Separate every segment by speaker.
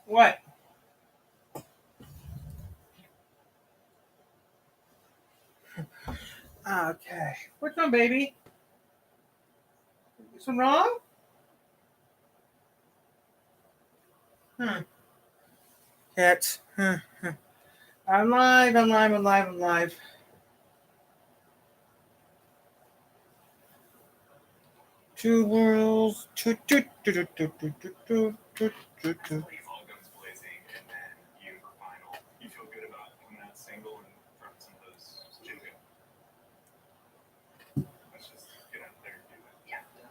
Speaker 1: What? Okay. What's wrong, baby? Is something wrong? Cat. I'm live. Two worlds.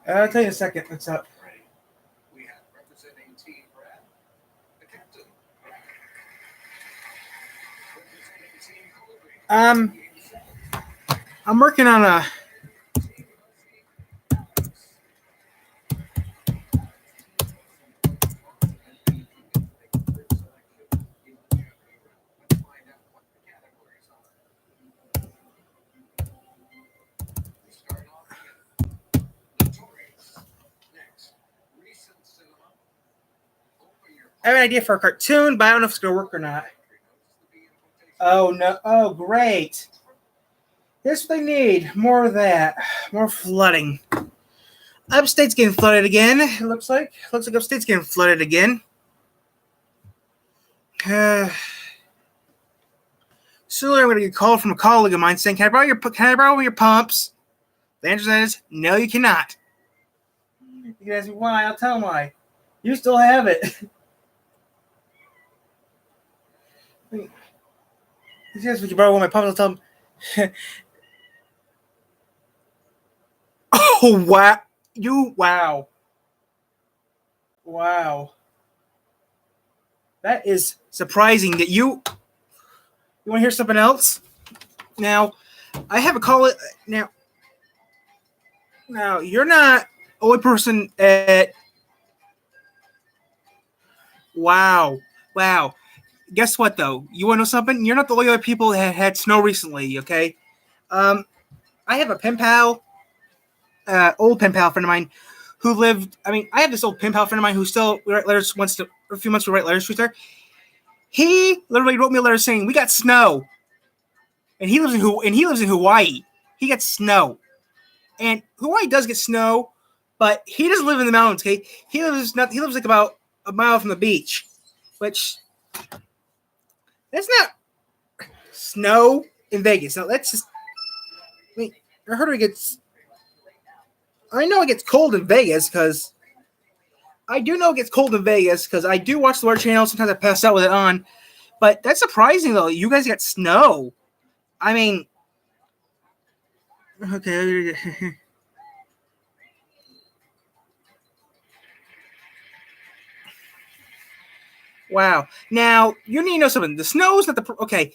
Speaker 1: I'll tell you in a second. What's up?
Speaker 2: We have representing Team Brad, the captain.
Speaker 1: I'm working on a. I have an idea for a cartoon, but I don't know if it's going to work or not. Oh, no. Oh, great. Here's what they need. More of that. More flooding. Upstate's getting flooded again, it looks like. Looks like Upstate's getting flooded again. Soon I'm going to get a call from a colleague of mine saying, can I borrow your pumps? The answer is, no, you cannot. You can ask me why. I'll tell them why. You still have it. He says, would you borrow one of my pumps? I'll tell him. Oh, wow. Wow. That is surprising that you want to hear something else? Now, I have a call. Now, you're not the only person at. Wow. Guess what, though? You want to know something? You're not the only other people that had snow recently, okay? I have a pen pal, old pen pal friend of mine who lived. I have this old pen pal friend of mine who still write letters a few months we write letters with her. He literally wrote me a letter saying we got snow, and he lives in Hawaii. He gets snow, and Hawaii does get snow, but he doesn't live in the mountains. Okay, he lives like about a mile from the beach, which that's not snow in Vegas. Now that's just. I heard it gets. I know it gets cold in Vegas because. I do know it gets cold in Vegas because I do watch the Weather Channel. Sometimes I pass out with it on. But that's surprising, though. You guys got snow. I mean. Okay. Wow. Now, you need to know something. The snow is not the. Okay.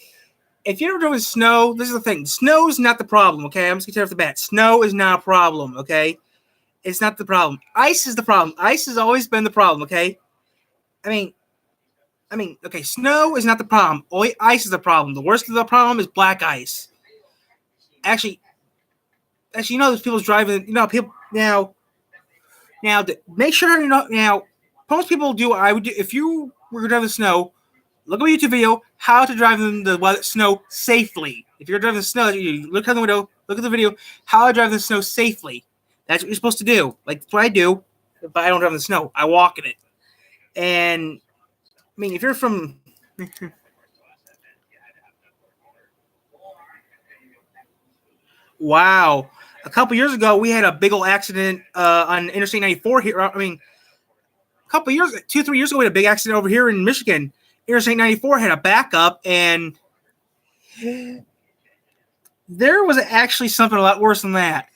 Speaker 1: If you're ever doing snow, this is the thing. Snow is not the problem, okay? I'm just going to tell you off the bat. Snow is not a problem, okay? It's not the problem. Ice is the problem. Ice has always been the problem, okay? I mean, okay, snow is not the problem. Only ice is the problem. The worst of the problem is black ice. Actually, you know, there's people driving. You know, people now. Make sure you know. Now, most people do. I would do if you were driving the snow. Look at a YouTube video how to drive in the snow safely. If you're driving the snow, you look out the window. Look at the video how I drive the snow safely. That's what you're supposed to do. Like that's what I do, but I don't drive in the snow. I walk in it. And if you're from wow, a couple years ago we had a big old accident on Interstate 94 here. A couple years, 2-3 years ago, we had a big accident over here in Michigan. Interstate 94 had a backup, and there was actually something a lot worse than that.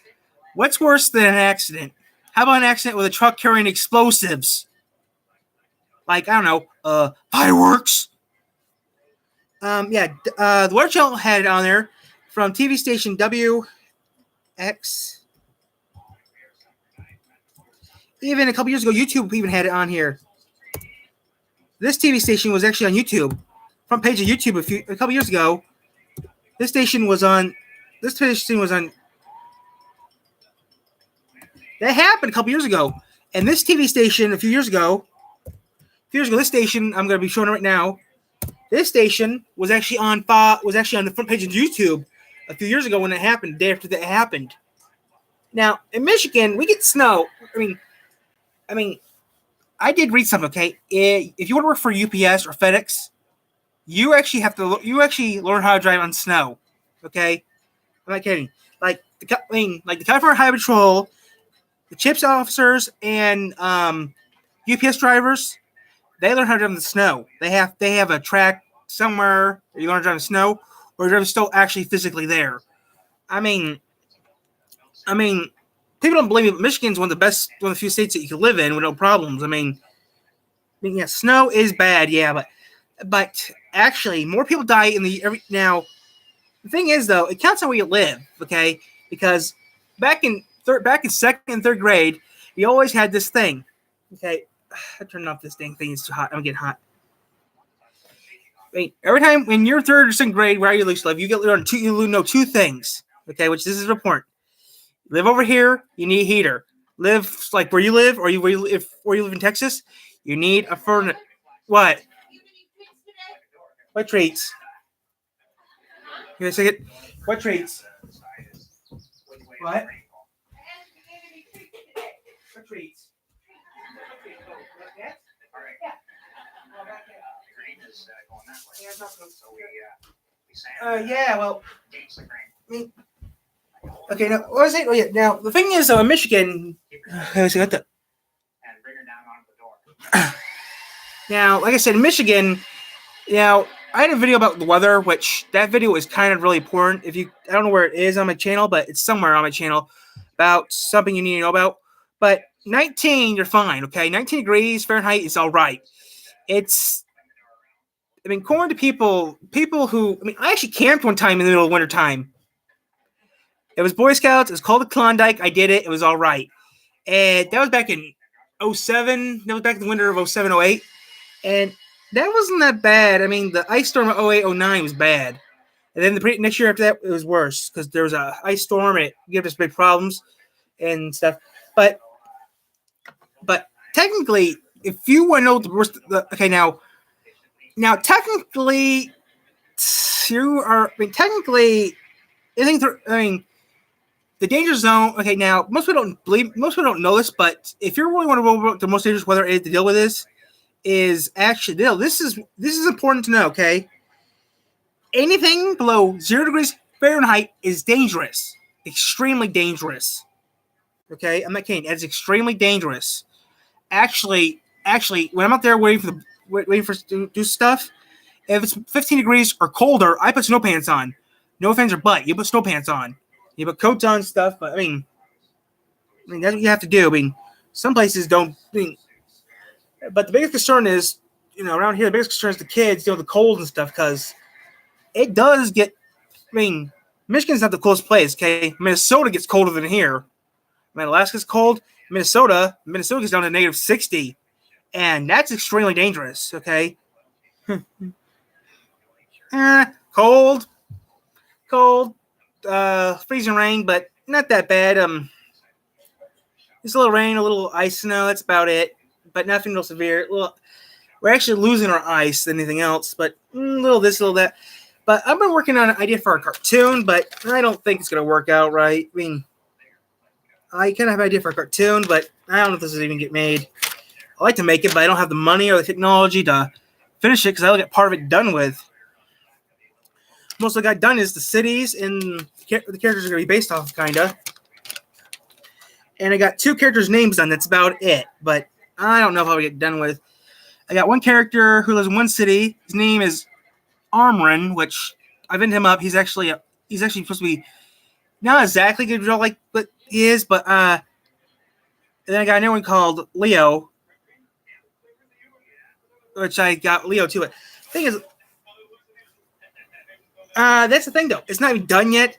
Speaker 1: What's worse than an accident? How about an accident with a truck carrying explosives? Like, I don't know, fireworks? The Weather Channel had it on there from TV station WX. Even a couple years ago, YouTube even had it on here. This TV station was actually on YouTube. Front page of YouTube a couple years ago. This station was on. That happened a couple years ago. And this TV station a few years ago years ago, this station I'm going to be showing it right now. This station was actually on the front page of YouTube a few years ago when it happened. The day after that happened. Now in Michigan, we get snow. I did read something. Okay, if you want to work for UPS or FedEx, you actually learn how to drive on snow. Okay, I'm not kidding. Like the California Highway Patrol, the CHIPS officers, and UPS drivers, they learn how to drive in the snow. They have a track somewhere where you learn to drive in the snow, or you're still actually physically there. I mean, people don't believe me, but Michigan's one of the few states that you can live in with no problems. Yeah, snow is bad, yeah, but actually, more people die now. The thing is, though, it counts on where you live, okay? Because back in second and third grade, we always had this thing, okay? I turned off this dang thing; it's too hot. I'm getting hot. Every time when you're third or second grade, where you live, you know two things, okay? Which this is important. Live over here, you need a heater. Live like where you live, or where you live in Texas, you need a furnace. What? What treats? Give me a second. What treats? What? What treats? Yeah, well, okay, now, what was it? Oh, yeah, now, the thing is, though, in Michigan, now, like I said, in Michigan, now, I had a video about the weather, which that video is kind of really important. I don't know where it is on my channel, but it's somewhere on my channel about something you need to know about. But 19, you're fine, okay? 19 degrees Fahrenheit is all right. According to people who, I actually camped one time in the middle of winter time. It was Boy Scouts. It was called the Klondike. I did it. It was all right. And that was back in 07. That was back in the winter of 07, 08. And that wasn't that bad. The ice storm of 08, 09 was bad. And then the next year after that, it was worse because there was a ice storm. And it gave us big problems and stuff. But technically, if you want to know the worst, okay, now technically, the danger zone. Okay, now most people don't know this, but if you really want to know what the most dangerous weather is to deal with is actually this is important to know. Okay, anything below 0 degrees Fahrenheit is dangerous, extremely dangerous. Okay, I'm not kidding. It's extremely dangerous. Actually, when I'm out there waiting for to do stuff, if it's 15 degrees or colder, I put snow pants on. No offense or but, you put snow pants on. You put coats on and stuff, but that's what you have to do. Some places don't. But the biggest concern is, around here, the biggest concern is the kids, the cold and stuff, because it does get. Michigan's not the coldest place. Okay, Minnesota gets colder than here. Alaska's cold. Minnesota gets down to negative 60, and that's extremely dangerous. Okay. Cold, freezing rain, but not that bad. Just a little rain, a little ice, snow. That's about it, but nothing real severe. We're actually losing our ice than anything else, but a little this, a little that. But I've been working on an idea for a cartoon, but I don't think it's going to work out right. I kind of have an idea for a cartoon, but I don't know if this will even get made. I like to make it, but I don't have the money or the technology to finish it because I only get part of it done with. Most of what I got done is the cities and the characters are going to be based off of, kind of. And I got 2 characters' names done. That's about it. But I don't know if I'll get done with. I got one character who lives in one city. His name is Armrin, which I've ended him up. He's actually supposed to be not exactly good to draw like what he is, but and then I got another one called Leo, which I got Leo too. But the thing is, that's the thing though. It's not even done yet.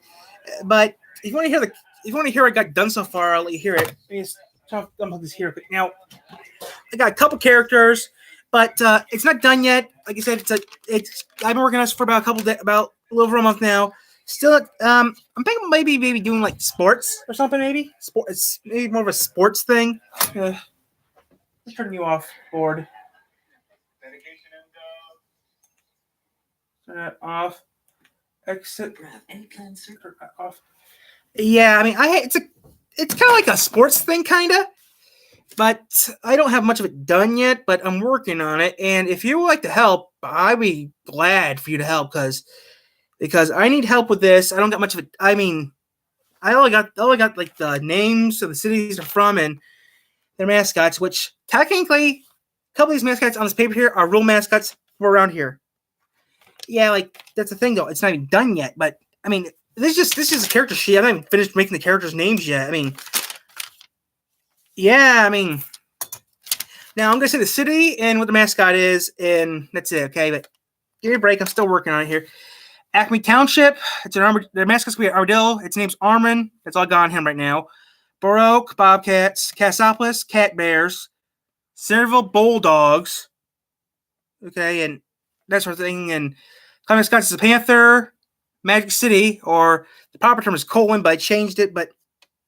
Speaker 1: But if you want to hear what I got done so far, I'll let you hear it. Let me just dump this here. But now I got a couple characters, but it's not done yet. Like I said, I've been working on this for about a little over a month now. Still, I'm thinking maybe doing like sports or something. Maybe maybe more of a sports thing. Let's turn you off, board. Turn that off. Exit.
Speaker 3: Any plans, sir?
Speaker 1: Turn that off. Yeah, I mean, it's kind of like a sports thing, kind of. But I don't have much of it done yet, but I'm working on it. And if you would like to help, I'd be glad for you to help because I need help with this. I don't got much of it. I mean, I only got like the names of the cities they're from and their mascots, which technically a couple of these mascots on this paper here are real mascots from around here. Yeah, like that's the thing though. It's not even done yet. But I mean, this is a character sheet. I haven't even finished making the characters' names yet. I mean, yeah, I mean, now I'm gonna say the city and what the mascot is, and that's it. Okay, but give me a break. I'm still working on it here. Acme Township. It's their mascot's gonna be Armadillo. Its name's Armin. That's all I got on him right now. Baroque Bobcats. Cassopolis Cat Bears. Centerville Bulldogs. Okay, and that sort of thing. And Climate Mascots is a Panther. Magic City, or the proper term is Colon, but I changed it. But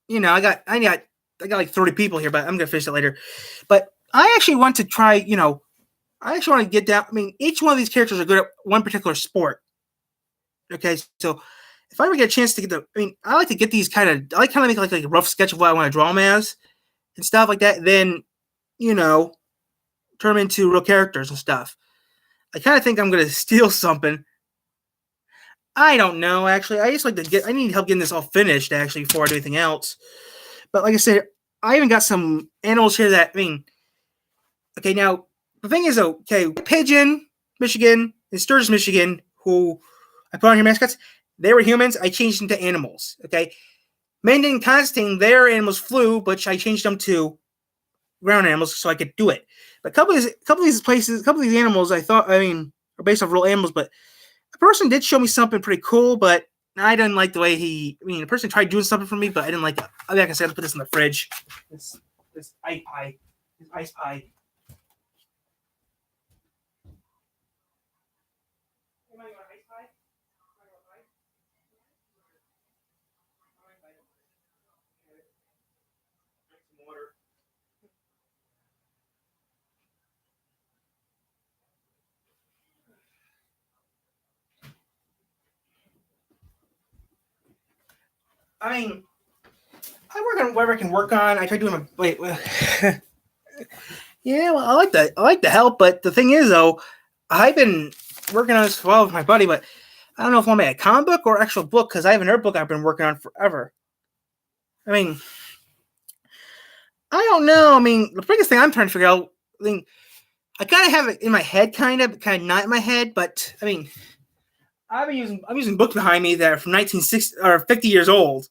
Speaker 1: you know, I got like 30 people here, but I'm gonna finish it later. But I actually want to try. You know, I actually want to get down. I mean, each one of these characters are good at one particular sport. Okay, so if I ever get a chance to get I like to get these I like make like a rough sketch of what I want to draw them as and stuff like that. Then, you know, turn them into real characters and stuff. I kind of think I'm gonna steal something. I don't know, actually. I need help getting this all finished actually before I do anything else. But like I said, I even got some animals here that okay, now the thing is okay, Pigeon, Michigan, and Sturgis, Michigan, who I put on here mascots, they were humans. I changed them to animals. Okay, Menden and Constantine, their animals flew, but I changed them to ground animals so I could do it. But a couple of these animals, are based off real animals. But a person did show me something pretty cool, but I didn't like the way the person tried doing something for me, but I didn't like it. Like I said, I'll put this in the fridge. This ice pie. This ice pie. I mean, I work on whatever I can work on. I try doing yeah, well, I like the help, but the thing is, though, I've been working on this for a while with my buddy, but I don't know if I want to make a comic book or actual book because I have another book I've been working on forever. I mean, I don't know. I mean, the biggest thing I'm trying to figure out, I kind of have it in my head, kind of not in my head, but I mean, I'm using books behind me that are from 1960 or 50 years old.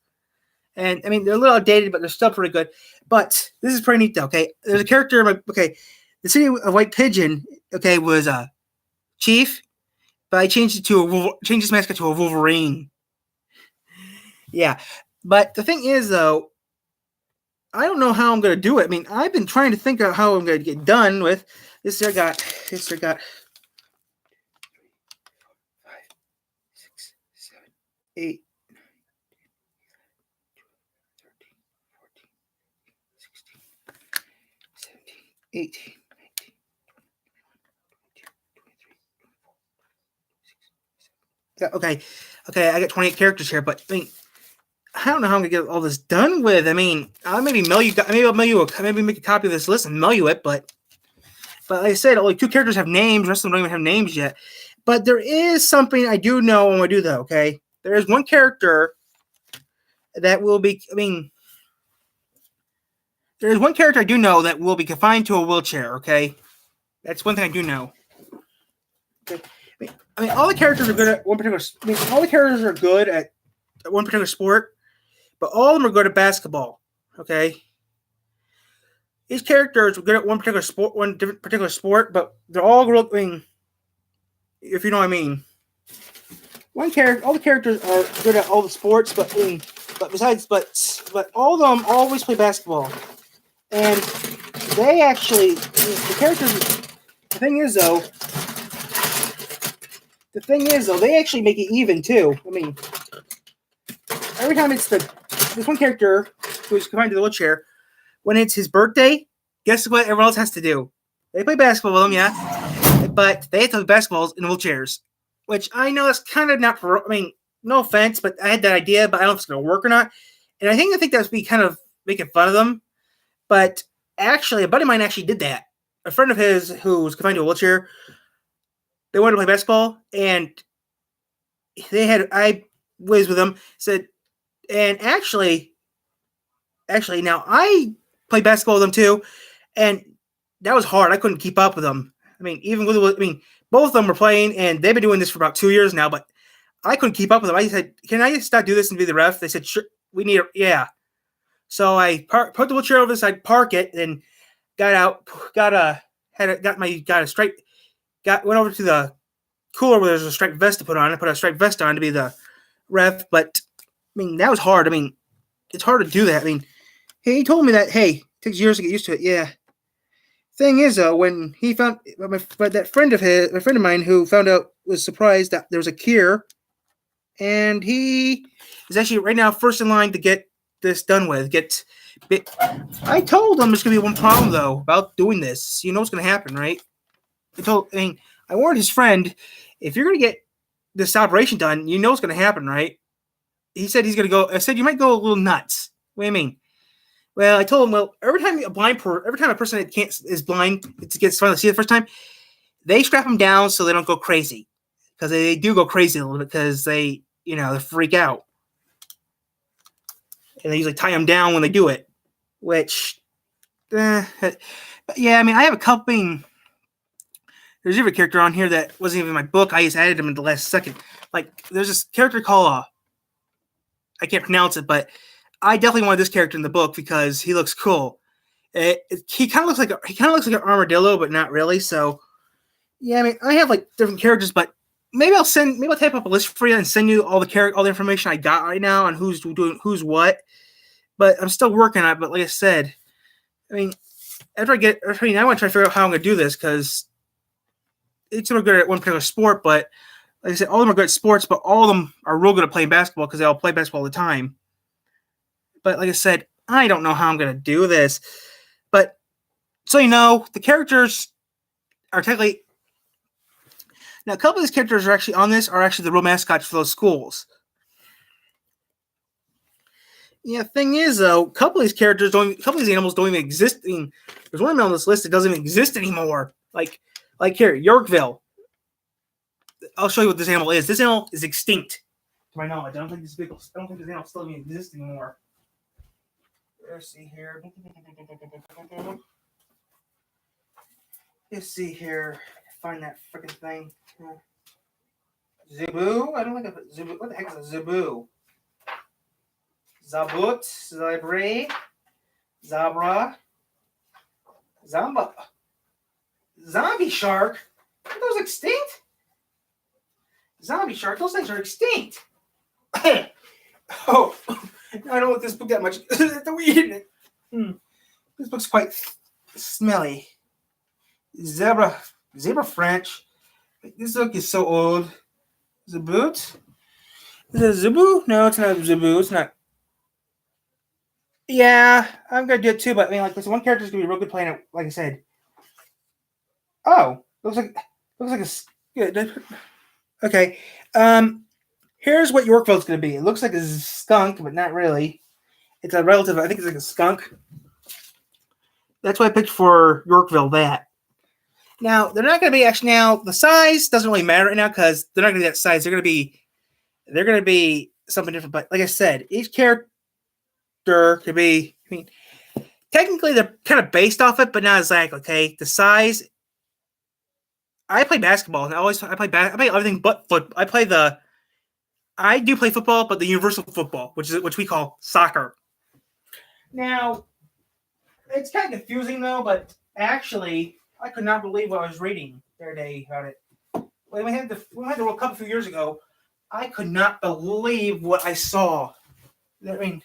Speaker 1: And I mean, they're a little outdated, but they're still pretty good. But this is pretty neat, though. Okay, there's a character. The city of White Pigeon. Okay, was Chief, but I changed his mascot to a Wolverine. Yeah, but the thing is, though, I don't know how I'm going to do it. I mean, I've been trying to think of how I'm going to get done with this. I got 5, 6, 7, 8. 18, 19, 20, 23, I got 28 characters here, but I mean, I don't know how I'm gonna get all this done with. I mean, I'll maybe make a copy of this list and mail you it, but like I said, only 2 characters have names. The rest of them don't even have names yet. But there is something I do know when I do that. Okay, there is one character that will be. There is one character I do know that will be confined to a wheelchair, okay? That's one thing I do know. Okay. I mean, all the characters are good at one particular one particular sport, but all of them are good at basketball, okay? Each character is good at one particular sport, but they're all real, if you know what I mean. All the characters are good at all the sports, but all of them always play basketball. And they actually, the thing is though, they actually make it even too. I mean, every time it's this one character who's confined to the wheelchair, when it's his birthday, guess what everyone else has to do? They play basketball with him, yeah. but they had to play basketballs in wheelchairs, which I know is kind of not. I mean, no offense, but I had that idea, but I don't know if it's going to work or not. And I think that would be kind of making fun of them. But actually, a buddy of mine actually did that. A friend of his who was confined to a wheelchair, they wanted to play basketball, and I was with them, said, and actually, now I played basketball with them too, and that was hard. I couldn't keep up with them. I mean, both of them were playing, and they've been doing this for about 2 years now, but I couldn't keep up with them. I said, can I just not do this and be the ref? They said, sure, we need it. Yeah. So I put the wheelchair over the side, park it, and got out, went over to the cooler where there's a striped vest to put on. I put a striped vest on to be the ref, but I mean, that was hard. I mean, it's hard to do that. I mean, he told me that, hey, it takes years to get used to it. Yeah. Thing is, though, when he found my friend of mine who found out was surprised that there was a cure, and he is actually right now first in line to get this done with. I told him there's gonna be one problem though about doing this. You know what's gonna happen, right? I warned his friend, if you're gonna get this operation done, you know what's gonna happen, right? He said he's gonna go. I said you might go a little nuts. What do you mean? Well, I told him, well, every time a person that is blind, gets finally see the first time, they strap them down so they don't go crazy, because they do go crazy a little bit because they freak out, and they usually tie them down when they do it. Which, but yeah, I mean, I have a couple. There's even a character on here that wasn't even in my book. I just added him in the last second. Like, there's this character called I can't pronounce it, but I definitely wanted this character in the book because he looks cool. He kind of looks like an armadillo, but not really. So, yeah, I mean, I have like different characters, but maybe I'll type up a list for you and send you all the information I got right now on who's doing who's what. But I'm still working on it. But like I said, I mean, I want to try to figure out how I'm going to do this, because each of them are good at one particular sport. But like I said, all of them are good at sports, but all of them are real good at playing basketball because they all play basketball all the time. But like I said, I don't know how I'm going to do this. But so the characters are technically... Now, a couple of these characters are actually the real mascots for those schools. Yeah, thing is, though, a couple of these animals don't even exist. I mean, there's one on this list that doesn't even exist anymore. Like here, Yorkville. I'll show you what this animal is. This animal is extinct, to my knowledge. I don't think this animal still even exists anymore. Let's see here. Let's see here. Find that freaking thing. Zebu? I don't think of Zebu. What the heck is a Zebu? Zabut, Zabre, Zabra, Zamba, Zombie Shark. Are those extinct? Zombie Shark. Those things are extinct. Oh, I don't like this book that much. The weed in it. This book's quite smelly. Zebra French. This book is so old. Zabut? Is it a Zebu? No, it's not a Zebu. It's not. Yeah, I'm gonna do it too, but I mean, like, this one character's gonna be real good playing it. Like I said. Oh, looks like a. Okay. Here's what Yorkville's gonna be. It looks like a skunk, but not really. It's a relative. I think it's like a skunk. That's why I picked for Yorkville that. Now they're not gonna be actually. Now the size doesn't really matter right now because they're not gonna be that size. They're gonna be something different. But like I said, each character could be. I mean, technically they're kind of based off it, but not exactly. Okay, the size. I play basketball, and I play everything but football. I do play football, but the universal football, which we call soccer. Now, it's kind of confusing though, but actually, I could not believe what I was reading the other day about it. When we had the World Cup a few years ago, I could not believe what I saw. I mean,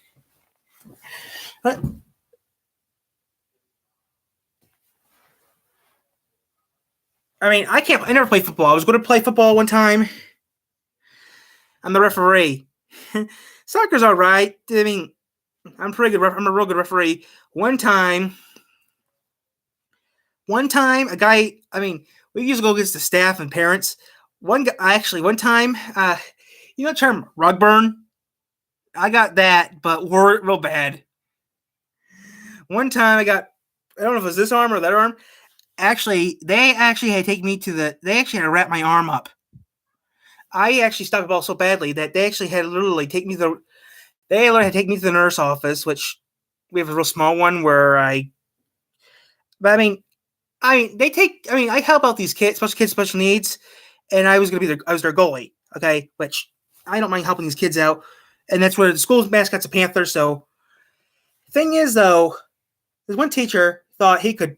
Speaker 1: I never played football. I was going to play football one time. I'm the referee. Soccer's all right. I mean, I'm pretty good. I'm a real good referee. One time, One time, a guy, we used to go against the staff and parents. One time, you know the term rug burn? I got that, but real bad. One time I don't know if it was this arm or that arm. Actually, they actually had to take me they actually had to wrap my arm up. I actually stuck a ball so badly that they actually had to literally they literally had to take me to the nurse office, which we have a real small one but I help out these kids, special needs, and I was their goalie, okay, which I don't mind helping these kids out, and that's where the school's mascot's a panther. So, thing is though, this one teacher thought he could,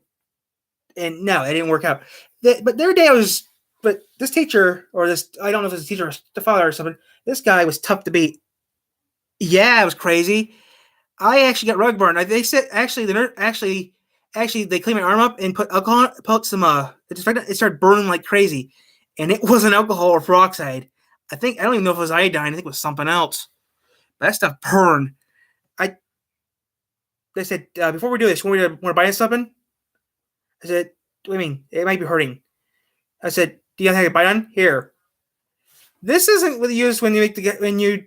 Speaker 1: and no, it didn't work out. But their day was, but this teacher or this, I don't know if it's a teacher or the father or something. This guy was tough to beat. Yeah, it was crazy. I actually got rug burn. They said actually the nurse actually they cleaned my arm up and put alcohol, put some disinfectant. It started burning like crazy, and it wasn't alcohol or peroxide. I don't even know if it was iodine. I think it was something else. But that stuff burned. I They said before we do this, want to buy something? I said, what do you mean? It might be hurting. I said, do you have a bite on? Here. This isn't what you use when you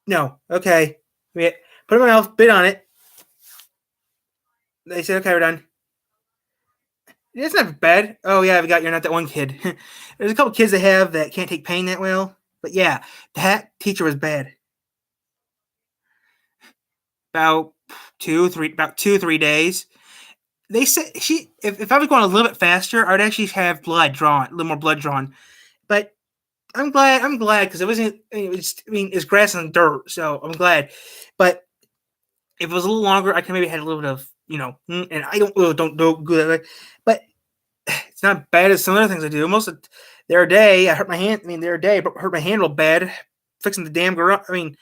Speaker 1: no, okay. Put it in my mouth, bit on it. They said, okay, we're done. It's not bad. Oh yeah, you're not that one kid. There's a couple kids that can't take pain that well. But yeah, that teacher was bad. About 2 3 days. They said if I was going a little bit faster, I would actually have a little more blood drawn. But I'm glad because it wasn't. It's grass and dirt, so I'm glad. But if it was a little longer, I could maybe had a little bit of and I don't do good. But it's not bad as some other things I do. Most of their day, I hurt my hand. Their day, but hurt my hand real bad fixing the damn garage. A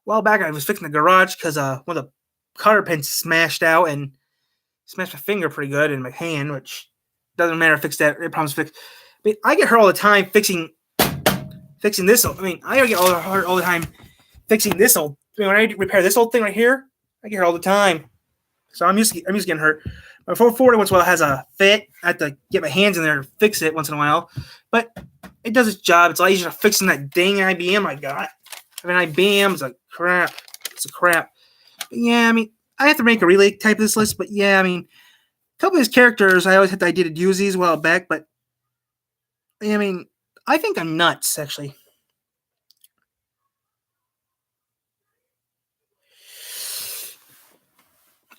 Speaker 1: while back I was fixing the garage because one of the cotter pins smashed out and smashed my finger pretty good in my hand, which doesn't matter. Fix that. The problem's fixed. I get hurt all the time fixing this. I get hurt all the time fixing this old. When I repair this old thing right here, I get hurt all the time. So I'm used to getting hurt. My 440 once in a while has a fit. I have to get my hands in there to fix it once in a while. But it does its job. It's a lot easier fixing that dang IBM I got. IBM is a crap. It's a crap. But yeah, I have to make a relay type of this list. But yeah, a couple of these characters, I always had the idea to use these a while back. But I think I'm nuts, actually.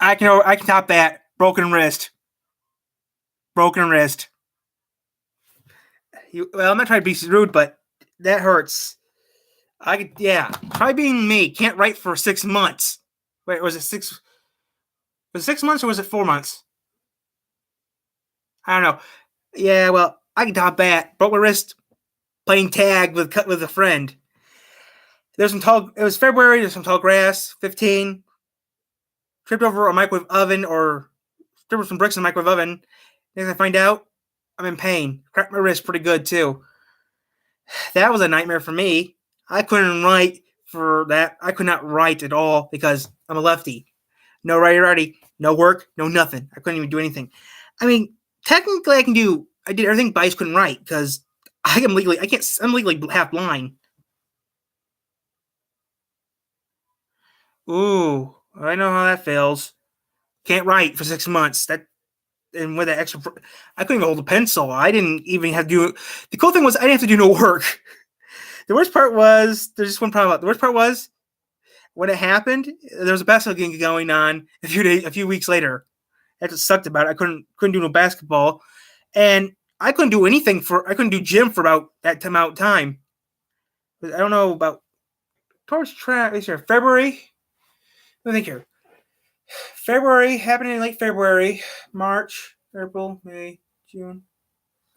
Speaker 1: I can top that. Broken wrist. Broken wrist. I'm not trying to be rude, but that hurts. Try being me. Can't write for 6 months. Wait, was it 6 months or was it 4 months? I don't know. Yeah, well, I can top that. Broke my wrist playing tag with a friend. It was February. There's some tall grass. 15. Tripped over a microwave oven or tripped over some bricks in a microwave oven. Next I find out, I'm in pain. Cracked my wrist pretty good too. That was a nightmare for me. I couldn't write for that. I could not write at all because I'm a lefty. No righty, no work, no nothing. I couldn't even do anything. Technically I did everything, but I just couldn't write because I'm legally half blind. Ooh, I know how that feels. Can't write for 6 months. And with that extra, I couldn't even hold a pencil. I didn't even have to do. The cool thing was I didn't have to do no work. The worst part was there's just one problem. The worst part was when it happened. There was a basketball game going on a few weeks later. That's what sucked about it. I couldn't do no basketball, and I couldn't do anything I couldn't do gym for about that amount of time. I don't know about towards track. This year, February. Let me think here. February, happening in late February, March, April, May, June.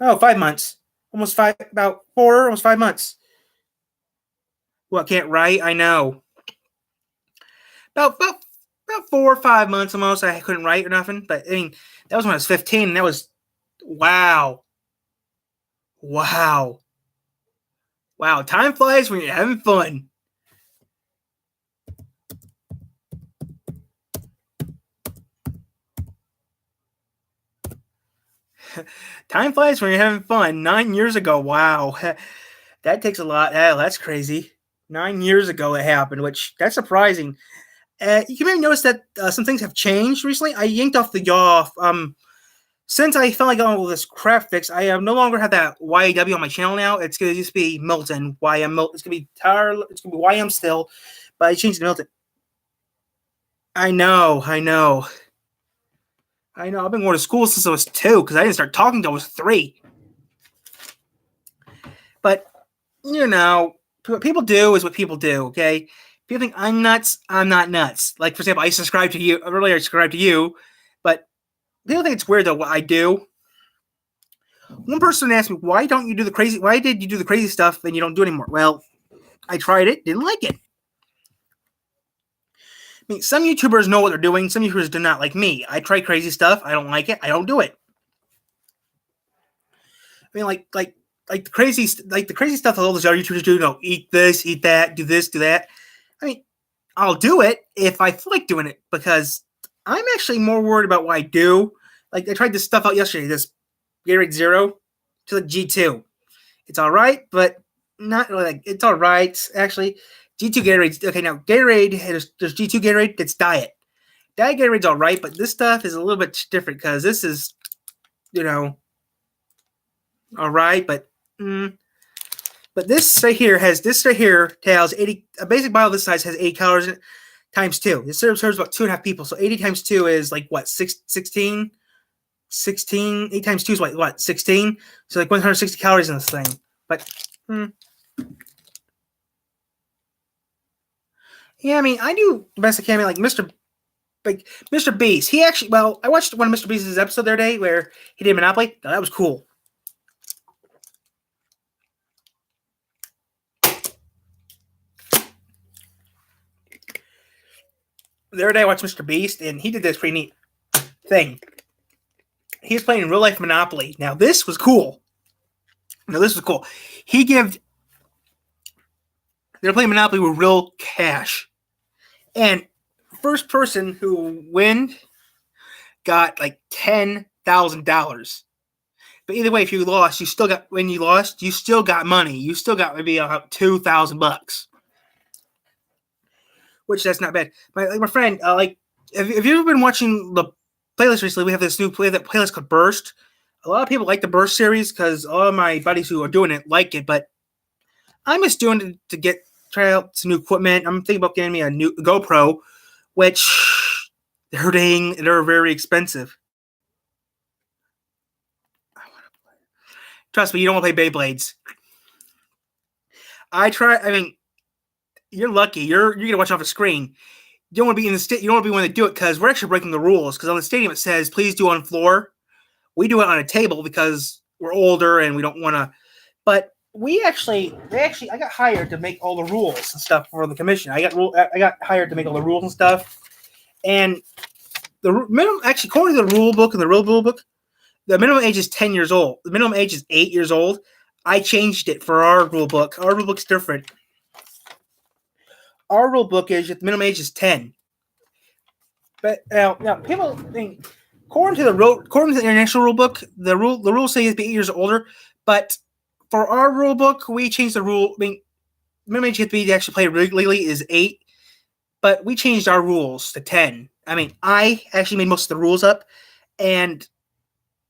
Speaker 1: Oh, 5 months. Almost 5 months. What, can't write? I know. About 4 or 5 months almost. I couldn't write or nothing. But that was when I was 15, and that was wow. Wow. Time flies when you're having fun. Time flies when you're having fun. 9 years ago, wow. That takes a lot. Oh, that's crazy. 9 years ago it happened, which that's surprising. You can maybe notice that some things have changed recently. I yanked off the yaw off. Since I felt like all this crap fix, I have no longer have that YAW on my channel now. It's gonna just be Milton. YM Milton. It's gonna be It's gonna be YM still, but I changed it to Milton. I know. I've been going to school since I was 2 because I didn't start talking until I was 3. But what people do is what people do. Okay, people think I'm nuts. I'm not nuts. Like for example, I subscribed to you earlier. I subscribed to you, but people think it's weird though what I do. One person asked me, "Why don't you do the crazy? Why did you do the crazy stuff and you don't do it anymore?" Well, I tried it, didn't like it. I mean, some YouTubers know what they're doing. Some YouTubers do not, like me. I try crazy stuff. I don't like it. I don't do it. I mean, like the crazy stuff that all those other YouTubers do. Eat this, eat that, do this, do that. I mean, I'll do it if I feel like doing it because I'm actually more worried about what I do. Like I tried this stuff out yesterday. This Gatorade Zero to the G2. It's all right, but not really. Like it's all right actually. G2 Gatorade. Okay, now Gatorade. There's G2 Gatorade. That's diet. Diet Gatorade's all right, but this stuff is a little bit different because this is, all right, but this right here tells 80. A basic bottle this size has 8 calories in it, times 2. This serves about 2.5 people. So 80 times 2 is like what 16. 16. 8 times 2 is what 16. So like 160 calories in this thing. But yeah, I mean, I do the best I can. I mean, like Mr. Beast. He actually, I watched one of Mr. Beast's episode the other day where he did Monopoly. Now, that was cool. The other day I watched Mr. Beast, and he did this pretty neat thing. He was playing real life Monopoly. Now, this was cool. They're playing Monopoly with real cash. And first person who win got like $10,000. But either way, if you lost, you still got money. You still got maybe about $2,000, which that's not bad. My friend, have you ever been watching the playlist recently? We have this new playlist called Burst. A lot of people like the Burst series because all of my buddies who are doing it like it, but I'm just doing it to try out some new equipment. I'm thinking about getting me a new GoPro, which they're very expensive. Trust me, you don't want to play Beyblades. I mean, you're lucky. You're gonna watch off a screen. You don't want to be you don't want to be one to do it because we're actually breaking the rules. Because on the stadium it says please do on floor. We do it on a table because we're older and we don't want to. But I got hired to make all the rules and stuff for the commission. I got hired to make all the rules and stuff. And the minimum, actually, according to the rule book and the real rule book, the minimum age is 10 years old. The minimum age is 8 years old. I changed it for our rule book. Our rule book's different. Our rule book is the minimum age is 10. But now people think, according to the international rule book, the rules say you have to be 8 years older. But for our rule book, we changed the rule. I mean, minimum age you have to be to actually play legally is 8. But we changed our rules to 10. I mean, I actually made most of the rules up, and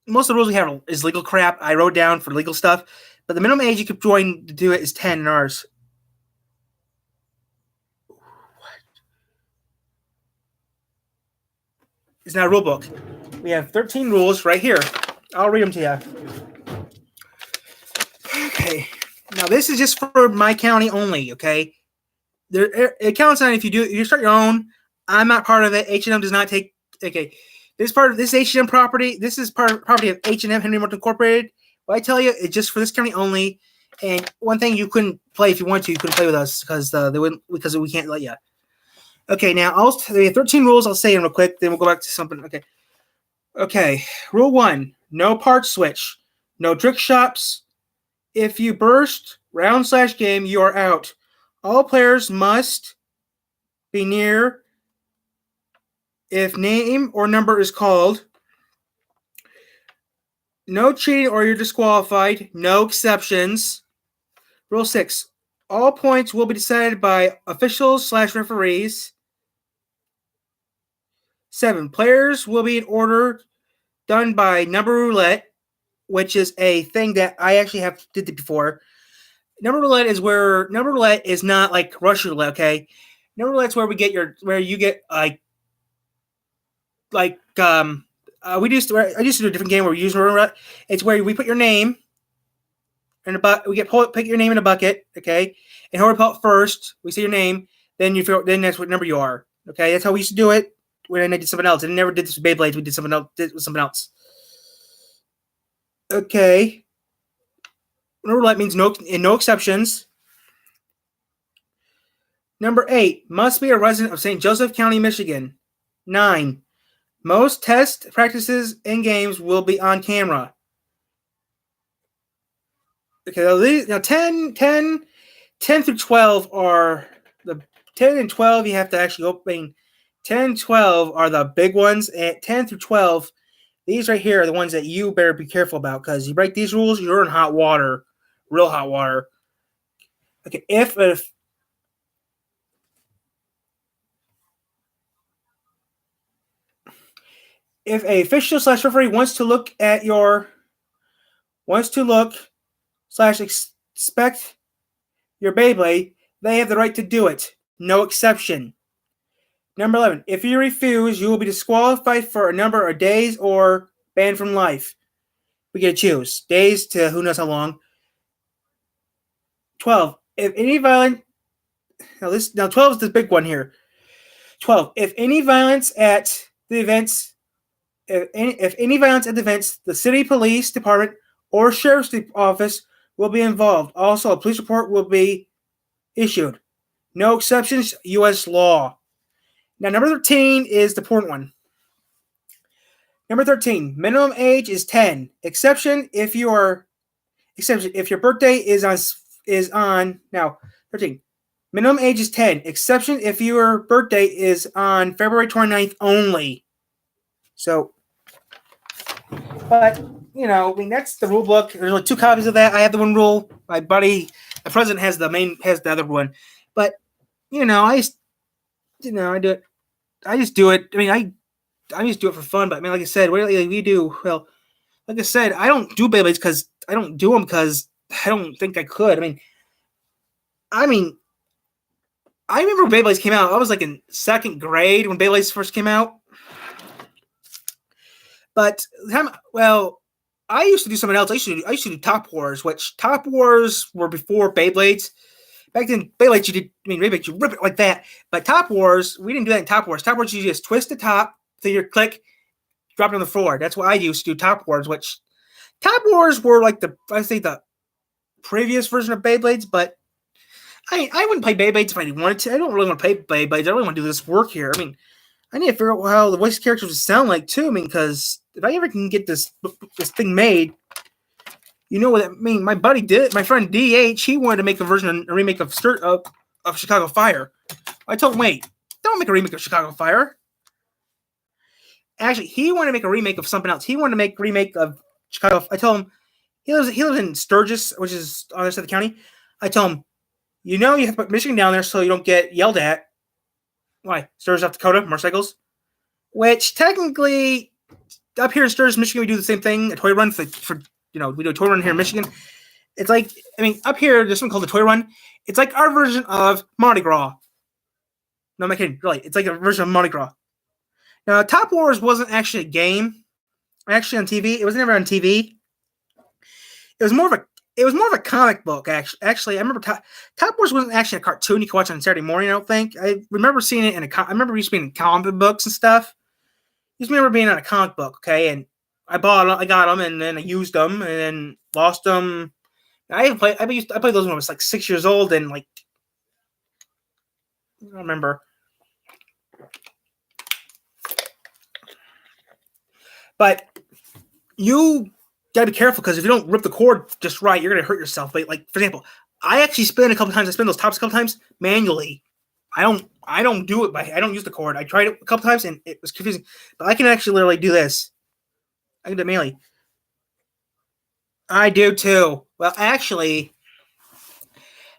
Speaker 1: most of the rules we have is legal crap. I wrote down for legal stuff, but the minimum age you could join to do it is 10 in ours. What? It's not a rule book. We have 13 rules right here. I'll read them to you. Okay. Now, this is just for my county only, okay? It counts on if you start your own. I'm not part of it. H&M does not take. Okay, this H&M property. This is property of H&M Henry Morton Incorporated. What I tell you, it's just for this county only. And one thing you couldn't play if you wanted to, you couldn't play with us because we can't let you. Okay, now we have 13 rules. I'll say them real quick. Then we'll go back to something. Okay. Rule 1: no part switch, no trick shops. If you burst round/game, you are out. All players must be near if name or number is called. No cheating or you're disqualified. No exceptions. Rule 6. All points will be decided by officials/referees. 7. Players will be in order done by number roulette, which is a thing that I actually have did it before. Number roulette is not like Russian roulette, okay? Number roulette's where you get I used to do a different game where we use number roulette. It's where we put your name in a bucket. Pick your name in a bucket, okay? And whoever put first, we say your name. Then then that's what number you are, okay? That's how we used to do it when I did something else. I never did this with Beyblades. We did something else. Did with something else. Okay. Number roulette means no exceptions. Number 8, must be a resident of St. Joseph County, Michigan. 9, most test practices and games will be on camera. Okay, now 10 through 12 are the 10 and 12 you have to actually open. 10 and 12 are the big ones. At 10 through 12, these right here are the ones that you better be careful about because you break these rules, you're in hot water, real hot water. Okay, if a official/referee wants to look / inspect your Beyblade, they have the right to do it. No exception. Number 11. If you refuse, you will be disqualified for a number of days or banned from life. We get to choose. Days to who knows how long. 12. If any violent... Now 12 is the big one here. 12. If any violence at the events... If any violence at the events, the city police department or sheriff's office will be involved. Also, a police report will be issued. No exceptions, U.S. law. Now, number 13 is the important one. Number 13, minimum age is 10. Exception if your birthday is on now 13. Minimum age is 10. Exception if your birthday is on February 29th only. So, but that's the rule book. There's only 2 copies of that. I have the one rule. My buddy, the president, has the other one. But I just do it. I just do it. I mean, I just do it for fun. But I mean, like I said, what do we do? Well, like I said, I don't do Beyblades because I don't do them because I don't think I could. I remember Beyblades came out. I was like in 2nd grade when Beyblades first came out. But I used to do something else. I used to do Top Wars, which Top Wars were before Beyblades. Back then, Beyblades, Beyblades, you rip it like that. But Top Wars, we didn't do that in Top Wars. Top Wars, you just twist the top, so you click, drop it on the floor. That's what I used to do Top Wars, which Top Wars were like the previous version of Beyblades, but I wouldn't play Beyblades if I wanted to. I don't really want to play Beyblades. I don't really want to do this work here. I need to figure out how the voice characters would sound like too. Because if I ever can get this thing made, you know what I mean. My buddy did. My friend DH, he wanted to make a remake of Chicago Fire. I told him, wait, don't make a remake of Chicago Fire. Actually, he wanted to make a remake of something else. He wanted to make a remake of Chicago. I told him he lives in Sturgis, which is on the other side of the county. I told him, you have to put Michigan down there so you don't get yelled at. Why? Sturgis, South Dakota, motorcycles. Which technically, up here in Sturgis, Michigan, we do the same thing. A toy run for we do a toy run here in Michigan. It's like, up here, there's something called a toy run. It's like our version of Mardi Gras. No, I'm not kidding. Really, it's like a version of Mardi Gras. Now, Top Wars wasn't actually a game. Actually, on TV, it was never on TV. It was more of a comic book. Actually, I remember Top Wars wasn't actually a cartoon you could watch on Saturday morning. I don't think. I remember seeing it I remember used to be in comic books and stuff. I used to remember being on a comic book. Okay, and I got them, and then I used them, and then lost them. I played those when I was like 6 years old, and I don't remember. But you gotta be careful because if you don't rip the cord just right, you're gonna hurt yourself. But for example, I actually spin a couple times. I spin those tops a couple times manually. I don't do it I don't use the cord. I tried it a couple times and it was confusing. But I can actually literally do this. I can do it manually. I do too. Well, actually,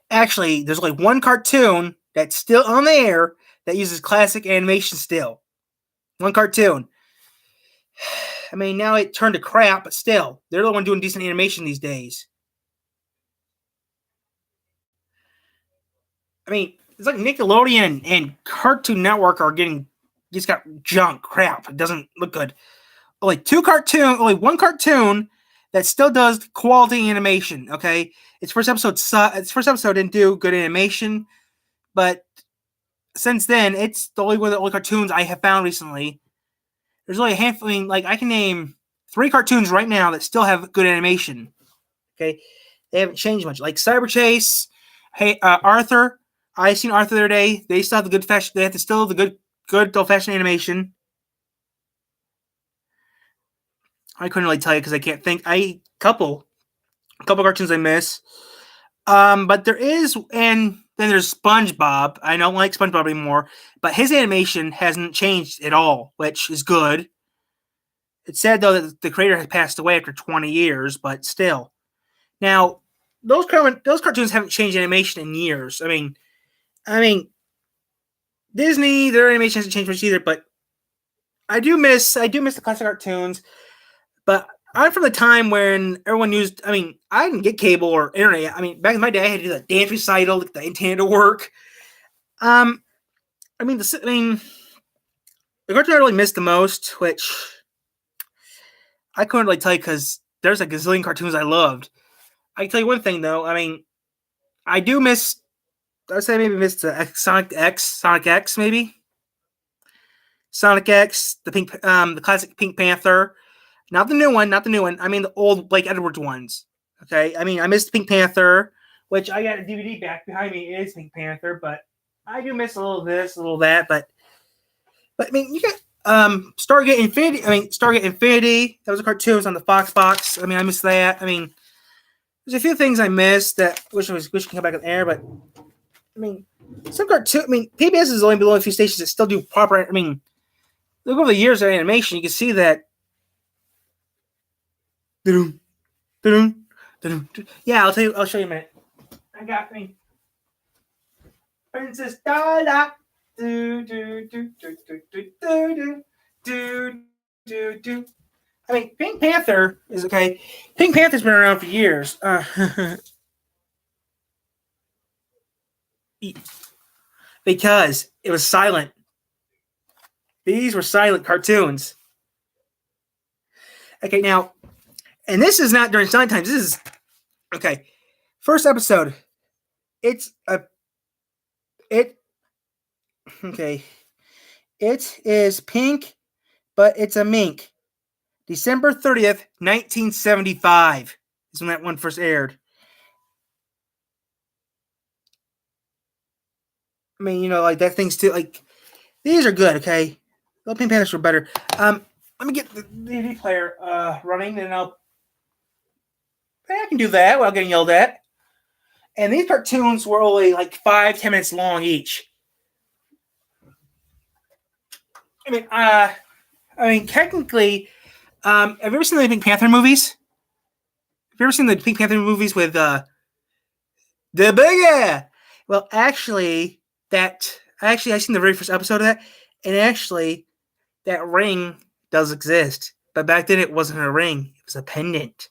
Speaker 1: there's only one cartoon that's still on the air that uses classic animation still. One cartoon. I mean, now it turned to crap, but still, they're the one doing decent animation these days. I mean, it's like Nickelodeon and Cartoon Network are getting just got junk crap. It doesn't look good. Only one cartoon that still does quality animation. Okay, its first episode didn't do good animation, but since then, it's the only one of the only cartoons I have found recently. There's only a handful. I mean, like I can name 3 cartoons right now that still have good animation. Okay, they haven't changed much. Like Cyber Chase, hey Arthur. I seen Arthur the other day. They still have the good fashion. They have still the good old fashioned animation. I couldn't really tell you because I can't think. Couple cartoons I miss. But there is, and then there's SpongeBob. I don't like SpongeBob anymore, but his animation hasn't changed at all, which is good. It's sad though that the creator has passed away after 20 years, but still. Now, those cartoons haven't changed animation in years. I mean, Disney, their animation hasn't changed much either, but I do miss the classic cartoons. But I'm from the time when everyone used. I mean, I didn't get cable or internet. I mean, back in my day, I had to do the dance recital, the antenna to work. The cartoon I really missed the most, which I couldn't really tell you because there's a gazillion cartoons I loved. I can tell you one thing though. I mean, I do miss. I'd say maybe miss the Sonic X, maybe Sonic X, the classic Pink Panther. Not the new one. I mean the old Blake Edwards ones. Okay. I mean, I missed Pink Panther, which I got a DVD back behind me. It is Pink Panther, but I do miss a little of this, a little of that. But I mean, you got Stargate Infinity. That was a cartoon. It was on the Fox box. I mean, I missed that. I mean, there's a few things I missed that wish can come back on air. But I mean, some cartoon. I mean, PBS is only below a few stations that still do proper. I mean, look over the years of animation, you can see that. Yeah, I'll tell you. I'll show you a minute. I got me Princess Diana. I mean, Pink Panther is okay. Pink Panther's been around for years. Because it was silent. These were silent cartoons. Okay, now, and this is not during silent times. This is okay. First episode. It is pink, but it's a mink. December 30th, 1975 is when that one first aired. I mean, like that thing's too, like, these are good, okay? The Pink Panthers were better. Let me get the DVD player running, and I can do that without getting yelled at. And these cartoons were only like 5-10 minutes long each. I mean, technically, have you ever seen the Pink Panther movies? Have you ever seen the Pink Panther movies with the bigger? Well, actually, I seen the very first episode of that, and actually, that ring does exist. But back then, it wasn't a ring; it was a pendant.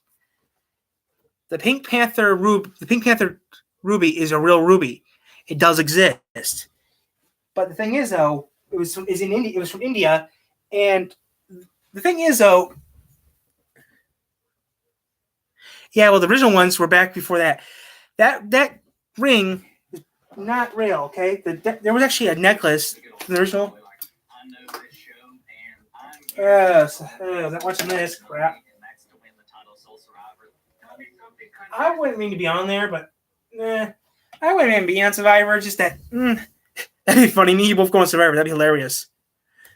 Speaker 1: The Pink Panther ruby is a real ruby. It does exist. But the thing is, though, it was from India, and the thing is, though, yeah, well, the original ones were back before that. That ring is not real. Okay, there was actually a necklace. The original. Yes, I was watching this crap. I wouldn't mean to be on there, but I wouldn't even be on Survivor. Just that. That'd be funny. Me, you both go on Survivor. That'd be hilarious.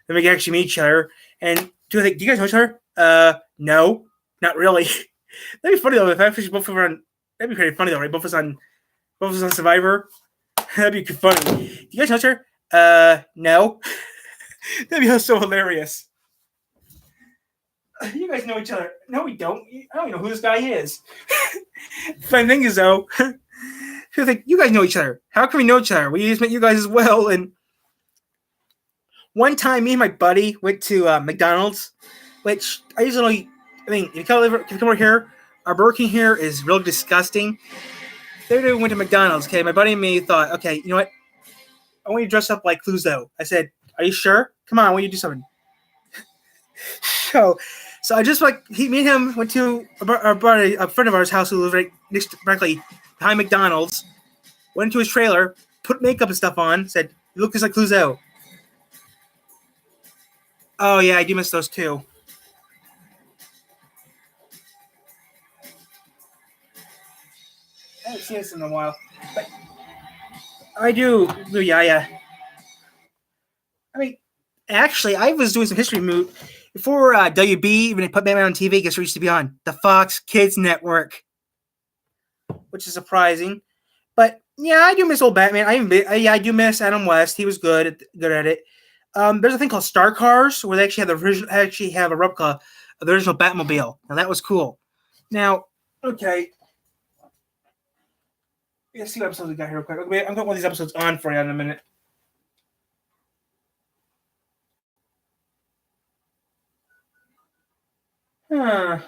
Speaker 1: Then we can actually meet each other. And do you guys know each other? No, not really. That'd be funny though if actually both of us on. That'd be pretty funny though, right? Both of us on Survivor. That'd be funny. Do you guys know each other? No. That'd be so hilarious. You guys know each other. No, we don't. I don't even know who this guy is. Funny thing is, though, people think you guys know each other. How can we know each other? We just met you guys as well. And one time, me and my buddy went to McDonald's, which I usually, if you come over here, our Burger King here is real disgusting. They went to McDonald's. Okay, my buddy and me thought, okay, you know what? I want you to dress up like Cluzo. I said, are you sure? Come on, I want you to do something. So I just me and him went to a friend of ours' house who lived right directly behind McDonald's. Went into his trailer, put makeup and stuff on. Said, "You look just like Cluzo." Oh yeah, I do miss those too. I haven't seen this in a while, but I do. Yeah. I mean, actually, I was doing some history before WB, when they put Batman on TV. Guess what used to be on? The Fox Kids Network, which is surprising. But yeah, I do miss old Batman. I do miss Adam West. He was good at it. There's a thing called Star Cars where they actually have a replica of the original Batmobile. Now that was cool. Now, okay. Let's see what episodes we got here real quick. Okay, I'm going to put one of these episodes on for you in a minute. Huh.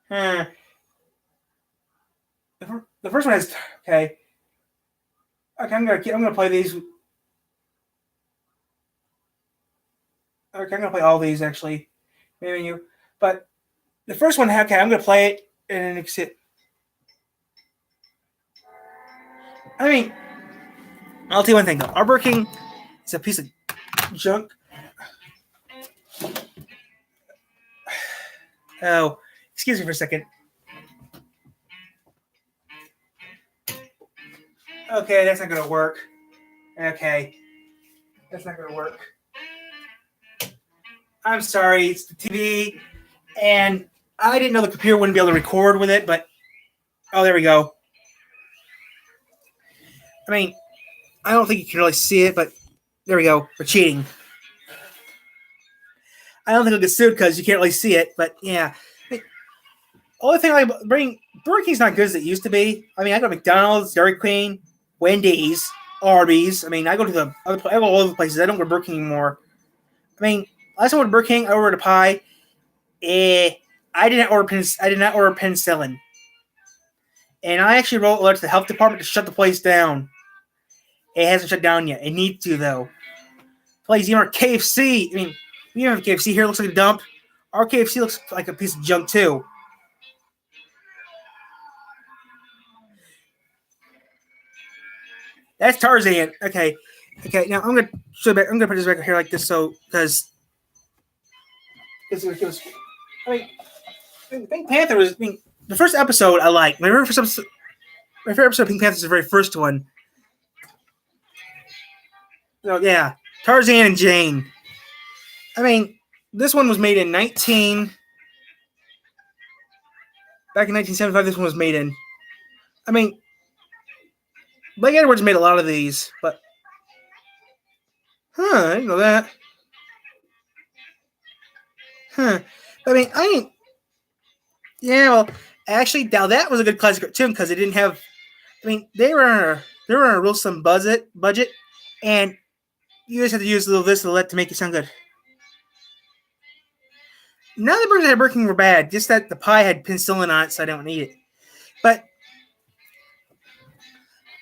Speaker 1: The first one is okay. Okay, I'm gonna play these. Okay, I'm gonna play all these actually. Maybe you, but the first one. Okay, I'm gonna play it and then sit. I mean, I'll tell you one thing though. Our Burger King is a piece of junk. Oh, excuse me for a second. Okay, that's not gonna work. Okay, that's not gonna work. I'm sorry, it's the TV, and I didn't know the computer wouldn't be able to record with it, but oh, there we go. I mean, I don't think you can really see it, but there we go. We're cheating. I don't think I'll get sued because you can't really see it, but yeah. Only thing I bring, Burger King's not good as it used to be. I mean, I go to McDonald's, Dairy Queen, Wendy's, Arby's. I mean, I go all over the places. I don't go to Burger King anymore. I mean, last time I went to Burger King, I ordered a pie. I did not order penicillin, and I actually wrote a letter to the health department to shut the place down. It hasn't shut down yet. It needs to though. Place even our KFC. I mean, we don't have KFC here. It looks like a dump. Our KFC looks like a piece of junk too. That's Tarzan. Okay. Now I'm gonna put this back here like this, so because I mean, Pink Panther was. I mean, the first episode I liked. My favorite episode of Pink Panther is the very first one. So yeah, Tarzan and Jane. I mean, this one was made in back in 1975. This one was made in. I mean, Blake Edwards made a lot of these, but I didn't know that. I mean, yeah. Well, actually, now that was a good classic cartoon because they didn't have. I mean, they were on a real some budget, and you just have to use a little this and that to make it sound good. None of the burgers I had working were bad. Just that the pie had penicillin on it, so I don't eat it. But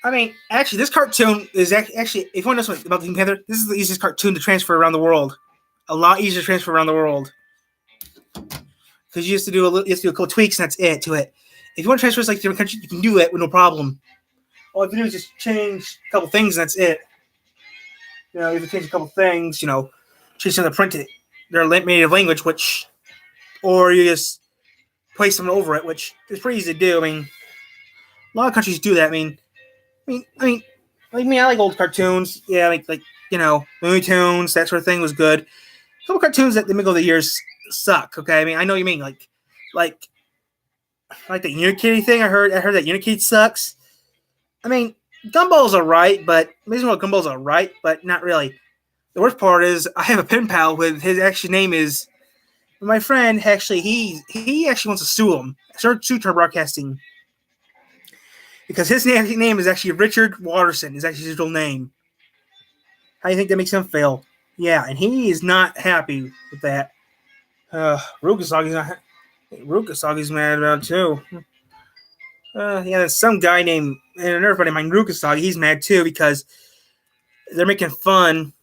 Speaker 1: I mean, actually, this cartoon is actually. If you want to know something about the Pink Panther, this is the easiest cartoon to transfer around the world. A lot easier to transfer around the world because you have to do a couple tweaks and that's it to it. If you want to transfer this like to different countries, you can do it with no problem. All you have to do is just change a couple things and that's it. You have to change a couple things. Change some of the printed their native language, or you just place something over it, which is pretty easy to do. I mean, a lot of countries do that. I mean, I like old cartoons. Yeah, like Looney Tunes, that sort of thing was good. A couple cartoons that the middle of the years suck. Okay, I mean, I know what you mean. Like the Unikitty thing. I heard that Unikitty sucks. I mean, Gumball's alright, but Gumball's alright, but not really. the worst part is I have a pen pal with his actual name is my friend. Actually, he actually wants to sue him. Sue Turner Broadcasting because his name is actually Richard Watterson. Is actually his real name. How do you think that makes him feel? Yeah, and he is not happy with that. Rukasagi's mad about it too. Yeah, there's some guy named and another buddy of mine, Rukasagi. He's mad too because they're making fun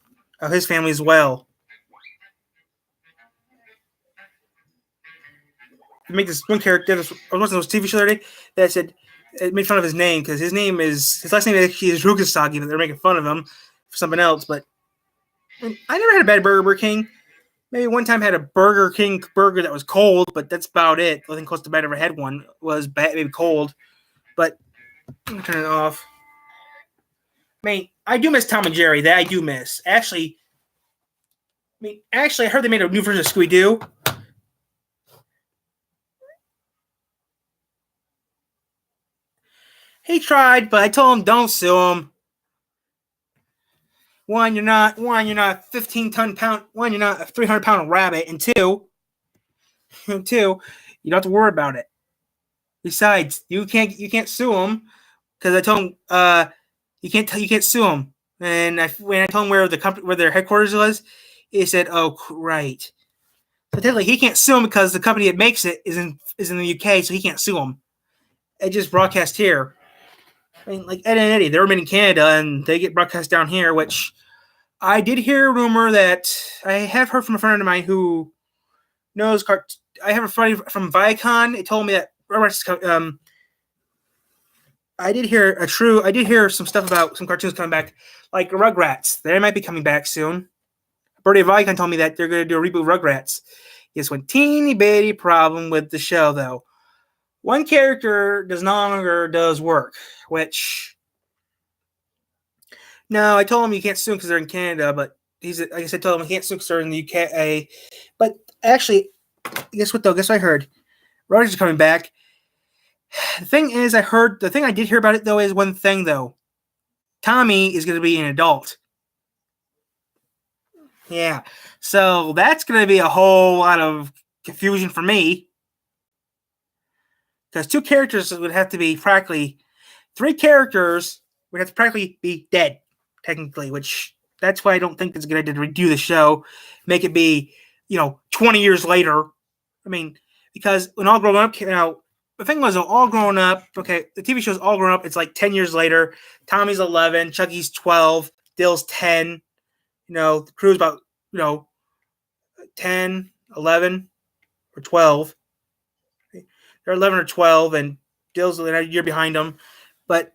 Speaker 1: of his family as well. They make this one character. I was watching those TV show the other day that said it made fun of his name because his last name actually is Rukasagi, but they're making fun of him for something else. But I never had a bad Burger King. Maybe one time I had a Burger King burger that was cold, but that's about it. The thing close to bad I ever had one was bad, maybe cold. But I'm gonna turn it off. I mean, I do miss Tom and Jerry. That I do miss. Actually, I heard they made a new version of Scooby Doo. He tried, but I told him don't sue him. One, you're not 15-ton pound. One, you're not a 300-pound rabbit, and two, you don't have to worry about it. Besides, you can't sue him because I told him you can't sue him. And when I told him where their headquarters was, he said, "Oh, right." So technically, he can't sue him because the company that makes it is in the UK, so he can't sue him. It just broadcast here. I mean, like Ed and Eddie, they're made in Canada and they get broadcast down here, which I did hear a rumor that I have heard from a friend of mine who knows. I have a friend from Viacom. It told me that I did hear some stuff about some cartoons coming back, like Rugrats. They might be coming back soon. Bertie Viacom told me that they're going to do a reboot of Rugrats. Yes, one teeny bitty problem with the show though. One character no longer does work, which no, I told him you can't sue because they're in Canada, but like I said, told him he can't sue because they're in the UK. But actually, guess what though? Guess what I heard? Rogers is coming back. The thing is, the thing I did hear about it though is one thing though. Tommy is going to be an adult. Yeah, so that's going to be a whole lot of confusion for me. Because three characters would have to practically be dead, technically, which that's why I don't think it's a good idea to redo the show, make it be, 20 years later. I mean, because when All Grown Up came out, the thing was, All Grown Up, okay, the TV show's All Grown Up, it's like 10 years later. Tommy's 11, Chucky's 12, Dill's 10, the crew's about, 10, 11, or 12. They're 11 or 12, and Dill's a year behind them. But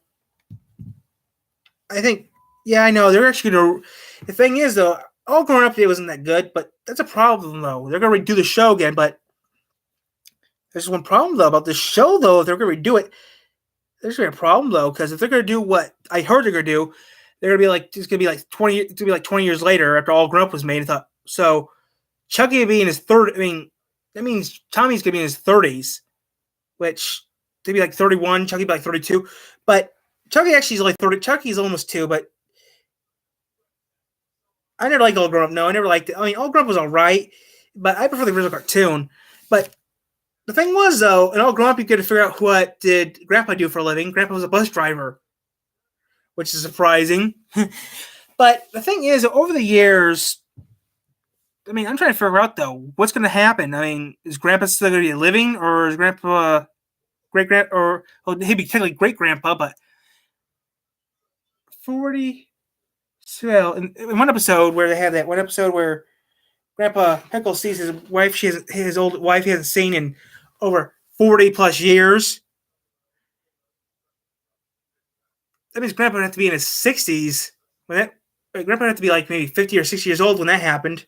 Speaker 1: I think, yeah, I know. They're actually going to. The thing is, though, All Grown Up Day wasn't that good, but that's a problem, though. They're going to redo the show again, but there's one problem, though, about this show, though. If they're going to redo it, there's going to be a problem, though, because if they're going to do what I heard they're going to do, they're going to be like, it's going to be like 20, it's going to be like 20 years later after All Grown Up was made. I thought, so Chucky would be in his third. I mean, that means Tommy's going to be in his 30s. Which they'd be like 31, Chucky'd be like 32. But Chucky actually is like 30. Chucky's almost 2, but I never liked All Grown Up. No, I never liked it. I mean, All Grown Up was all right, but I prefer the original cartoon. But the thing was, though, in All Grown Up, you could figure out what did Grandpa do for a living. Grandpa was a bus driver, which is surprising. But the thing is, over the years, I mean, I'm trying to figure out, though, what's going to happen. I mean, is Grandpa still going to be living, or is Grandpa he'd be technically great grandpa, but 40. So in one episode where they have that one episode where Grandpa Pickle sees his wife, his old wife he hasn't seen in over 40 plus years. That means Grandpa would have to be in his 60s Grandpa would have to be like maybe 50 or 60 years old when that happened.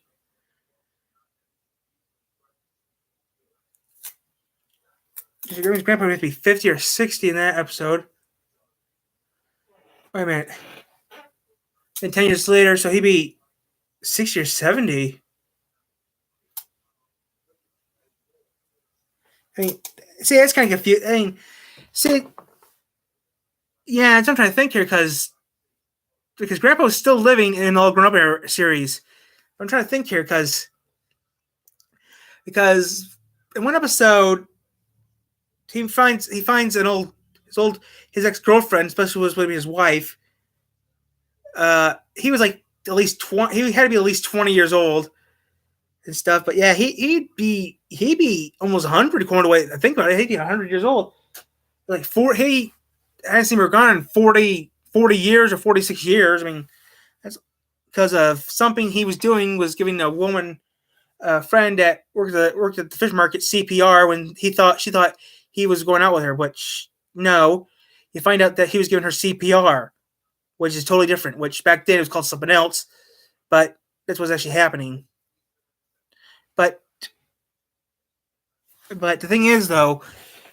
Speaker 1: That means Grandpa would have to be 50 or 60 in that episode. Wait a minute. And 10 years later, so he'd be 60 or 70. I mean, see, that's kind of confusing. I mean, see, yeah, that's what I'm trying to think here because because Grandpa was still living in the All Grown Up series. I'm trying to think here because in one episode he finds his ex girlfriend, especially was with his wife. He was like at least 20. He had to be at least 20 years old and stuff. But yeah, he'd be almost 100 according to the way I think about it. He'd be 100 years old. Like he hasn't seen Morgana in 40 years or 46 years. I mean, that's because of something he was doing, was giving a woman, a friend that worked at the fish market, CPR when she thought he was going out with her, which no. You find out that he was giving her CPR, which is totally different, which back then it was called something else, but that's what's actually happening. But the thing is, though,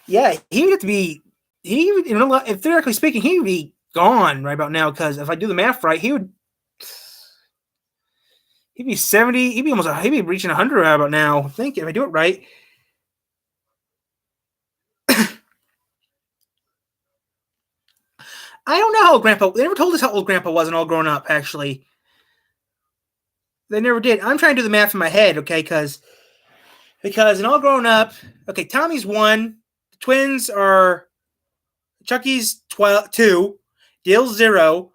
Speaker 1: yeah, he would have to be, if theoretically speaking, he would be gone right about now, because if I do the math right, he'd be 70, he'd be reaching 100 right about now, I think, if I do it right. I don't know how old Grandpa, they never told us how old Grandpa was and all grown up, actually. They never did. I'm trying to do the math in my head, okay, because in All Grown Up, okay, Tommy's 1, the twins are, Chucky's 2, Dale's 0,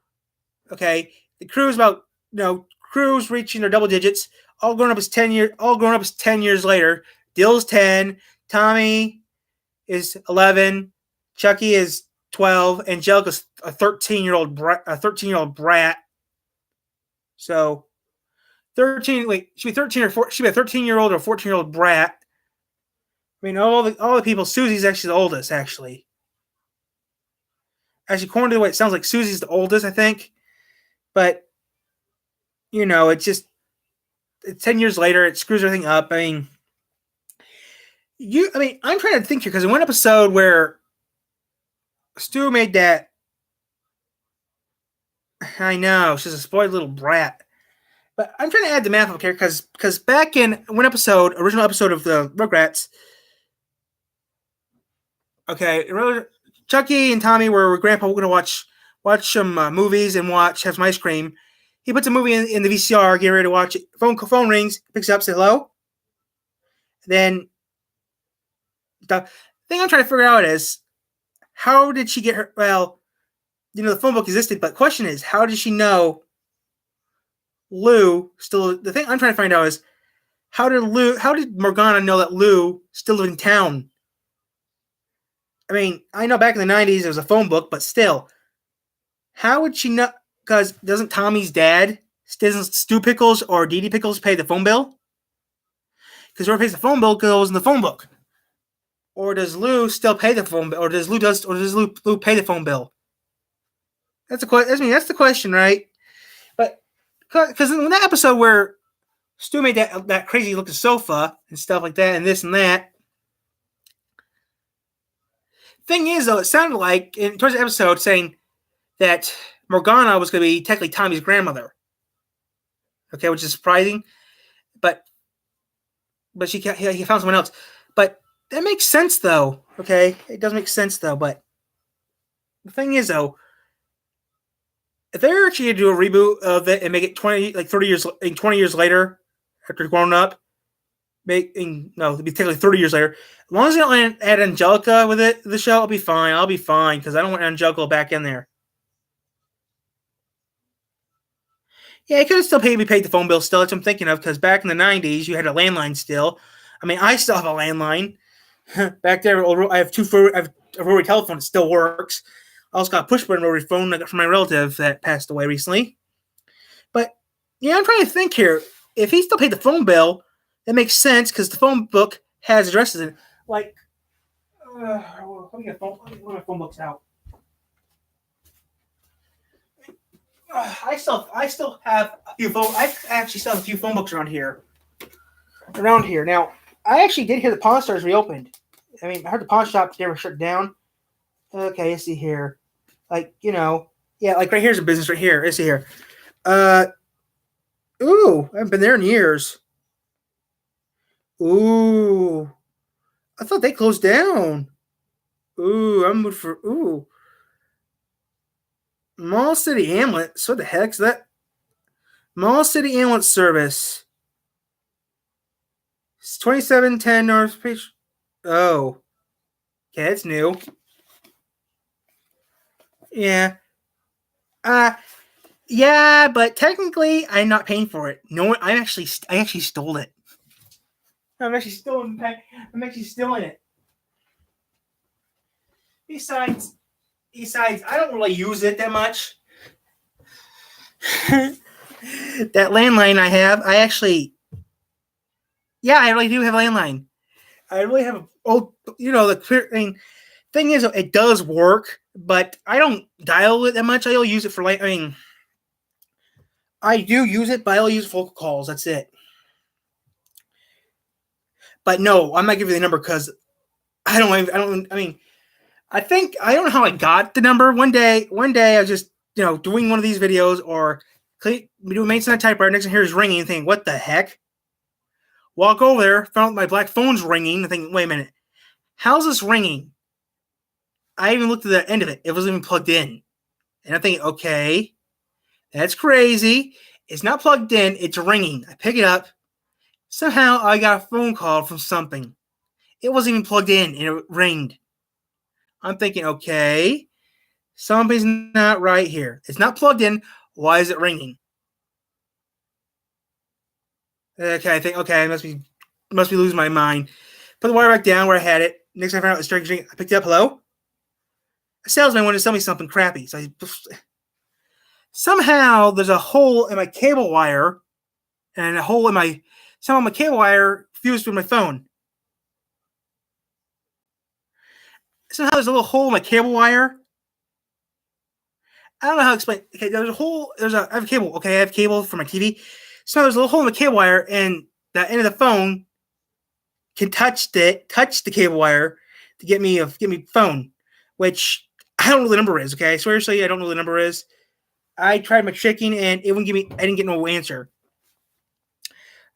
Speaker 1: okay, the crew's about, crew's reaching their double digits. All Grown Up is 10 years later. Dale's 10, Tommy is 11, Chucky is 12, Angelica's a 13-year-old brat. So 13. Wait, she'd be 13 or she'd be a 13-year-old or 14-year-old brat. I mean, all the people. Susie's actually the oldest. Actually, according to the way it sounds like, Susie's the oldest, I think. But it's 10 years later. It screws everything up. I mean, I'm trying to think here because in one episode where Stu made that, I know she's a spoiled little brat. But I'm trying to add the math up here because back in one original episode of the Rugrats, okay, Chucky and Tommy were with Grandpa. We're going to watch some movies and have some ice cream. He puts a movie in the VCR, getting ready to watch it. Phone rings, picks it up, says hello. Then the thing I'm trying to figure out is, how did she get her? Well, the phone book existed, but the question is, how did she know Lou still? The thing I'm trying to find out is, how did Morgana know that Lou still lived in town? I mean, I know back in the 90s there was a phone book, but still, how would she know? Because doesn't Tommy's dad, doesn't Stu Pickles or Dee Dee Pickles pay the phone bill? Because whoever pays the phone bill goes in the phone book. Or does Lou still pay the phone bill? Or does Lou pay the phone bill? That's the question, right? But because in that episode where Stu made that crazy looking sofa and stuff like that, and this and that. Thing is, though, it sounded like towards the episode saying that Morgana was going to be technically Tommy's grandmother. Okay, which is surprising, but he found someone else. But that makes sense, though. Okay, it does make sense, though. But the thing is, though, if they're actually going to do a reboot of it and make it 20 years later, after grown up, it'd be technically 30 years later. As long as they don't add Angelica with it, the show, I'll be fine. Because I don't want Angelica back in there. Yeah, it could have still paid the phone bill still. That's what I'm thinking of, because back in the 90s, you had a landline still. I mean, I still have a landline. Back there, I have a rotary telephone that still works. I also got a push-button rotary phone I got from my relative that passed away recently. But, yeah, I'm trying to think here. If he still paid the phone bill, that makes sense, because the phone book has addresses in it. Like, let me get my phone books out. I still have a few phone. I actually still have a few phone books around here. Now, I actually did hear the pawn stores reopened. I mean, I heard the pawn shop never shut down. Okay, let's see here. Like, like right here's a business right here. Let's see here. Ooh, I haven't been there in years. Ooh, I thought they closed down. Ooh, I'm moved for ooh. Mall City Ambulance. What the heck's that? Mall City Ambulance Service. It's 2710 North Page. Oh. Okay, it's new. Yeah. Yeah, but technically, I'm not paying for it. No, I actually stole it. I'm actually stealing it. Besides, I don't really use it that much. That landline I have, I really do have a landline. I really have the thing is, it does work, but I don't dial it that much. I only use it for I do use it, but I only use it for local calls. That's it. But no, I'm not giving you the number because I don't know how I got the number. One day I was just doing one of these videos or doing maintenance on a typewriter. Next thing I hear is ringing and thinking, what the heck? Walk over there, found my black phone's ringing, and think, wait a minute, how's this ringing? I even looked at the end of it. It wasn't even plugged in. And I'm thinking, okay, that's crazy. It's not plugged in. It's ringing. I pick it up. Somehow I got a phone call from something. It wasn't even plugged in, and it rang. I'm thinking, okay, something's not right here. It's not plugged in. Why is it ringing? Okay, I think, okay, I must be losing my mind. Put the wire back down where I had it. Next time I found out it was ringing, I picked it up. Hello? A salesman wanted to sell me something crappy. So somehow there's a hole in my cable wire, and somehow my cable wire fused with my phone. Somehow there's a little hole in my cable wire. I don't know how to explain. Okay, I have a cable. Okay, I have cable for my TV. So there's a little hole in the cable wire, and the end of the phone can touch the cable wire to get me phone, which I don't know the number is. Okay, I swear to you, I don't know the number is. I tried my checking, and it wouldn't give me. I didn't get no answer.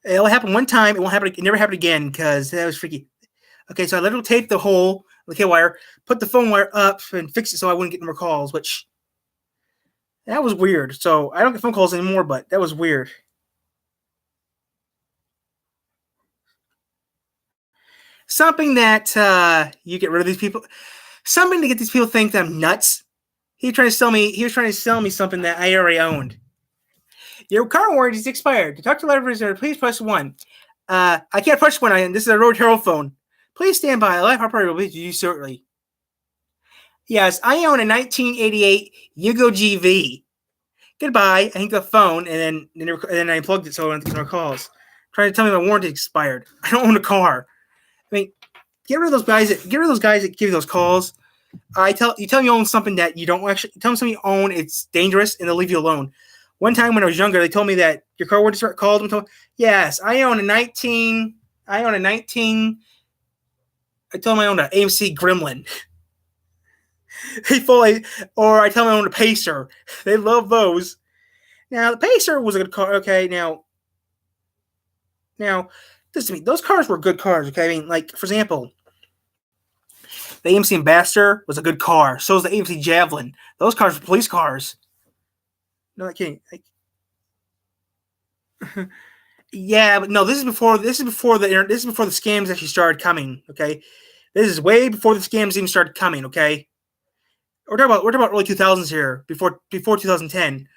Speaker 1: It only happened one time. It won't happen. It never happened again because that was freaky. Okay, so I literally taped the hole in the cable wire, put the phone wire up, and fixed it so I wouldn't get more calls. Which that was weird. So I don't get phone calls anymore, but that was weird. Something that you get rid of these people. Something to get these people to think that I'm nuts. He was trying to sell me something that I already owned. Your car warranty is expired. To talk to the representative, please press 1. I can't press 1. This is a Rotary phone. Please stand by. A live operator will be with you shortly. Yes, I own a 1988 Yugo GV. Goodbye. I hung the phone, and then I unplugged it so I wouldn't get more calls. Trying to tell me my warranty expired. I don't own a car. I mean, get rid of those guys that give you those calls. You tell them you own something that you don't actually tell them something you own. It's dangerous, and they'll leave you alone. One time when I was younger, they told me that your car warranty called and told me, yes, I own a 19. I told them I own an AMC Gremlin. Or I tell them I own a Pacer. They love those. Now the Pacer was a good car. Okay, now listen to me. Those cars were good cars. Okay, I mean, like for example, the AMC Ambassador was a good car. So was the AMC Javelin. Those cars were police cars. No, I'm kidding. Yeah, but no. This is before the scams actually started coming. Okay, this is way before the scams even started coming. Okay, we're talking about early 2000s here. Before 2010,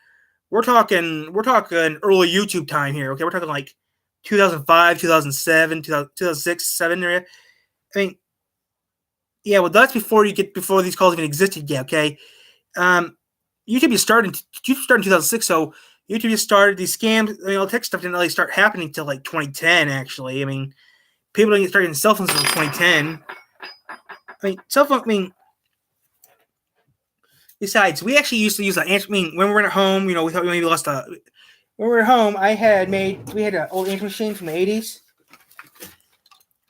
Speaker 1: we're talking early YouTube time here. Okay, we're talking like 2005, 2007, 2006, 7 area. I mean, yeah, well, that's before these calls even existed yet. Okay, YouTube started in 2006, so YouTube just started these scams. I mean, all the tech stuff didn't really start happening until like 2010. Actually, I mean, people didn't start getting cell phones until 2010. I mean, cell phone. I mean, besides, we actually used to use when we were at home, we thought we maybe lost a. When we were at home, we had an old answering machine from the 80s.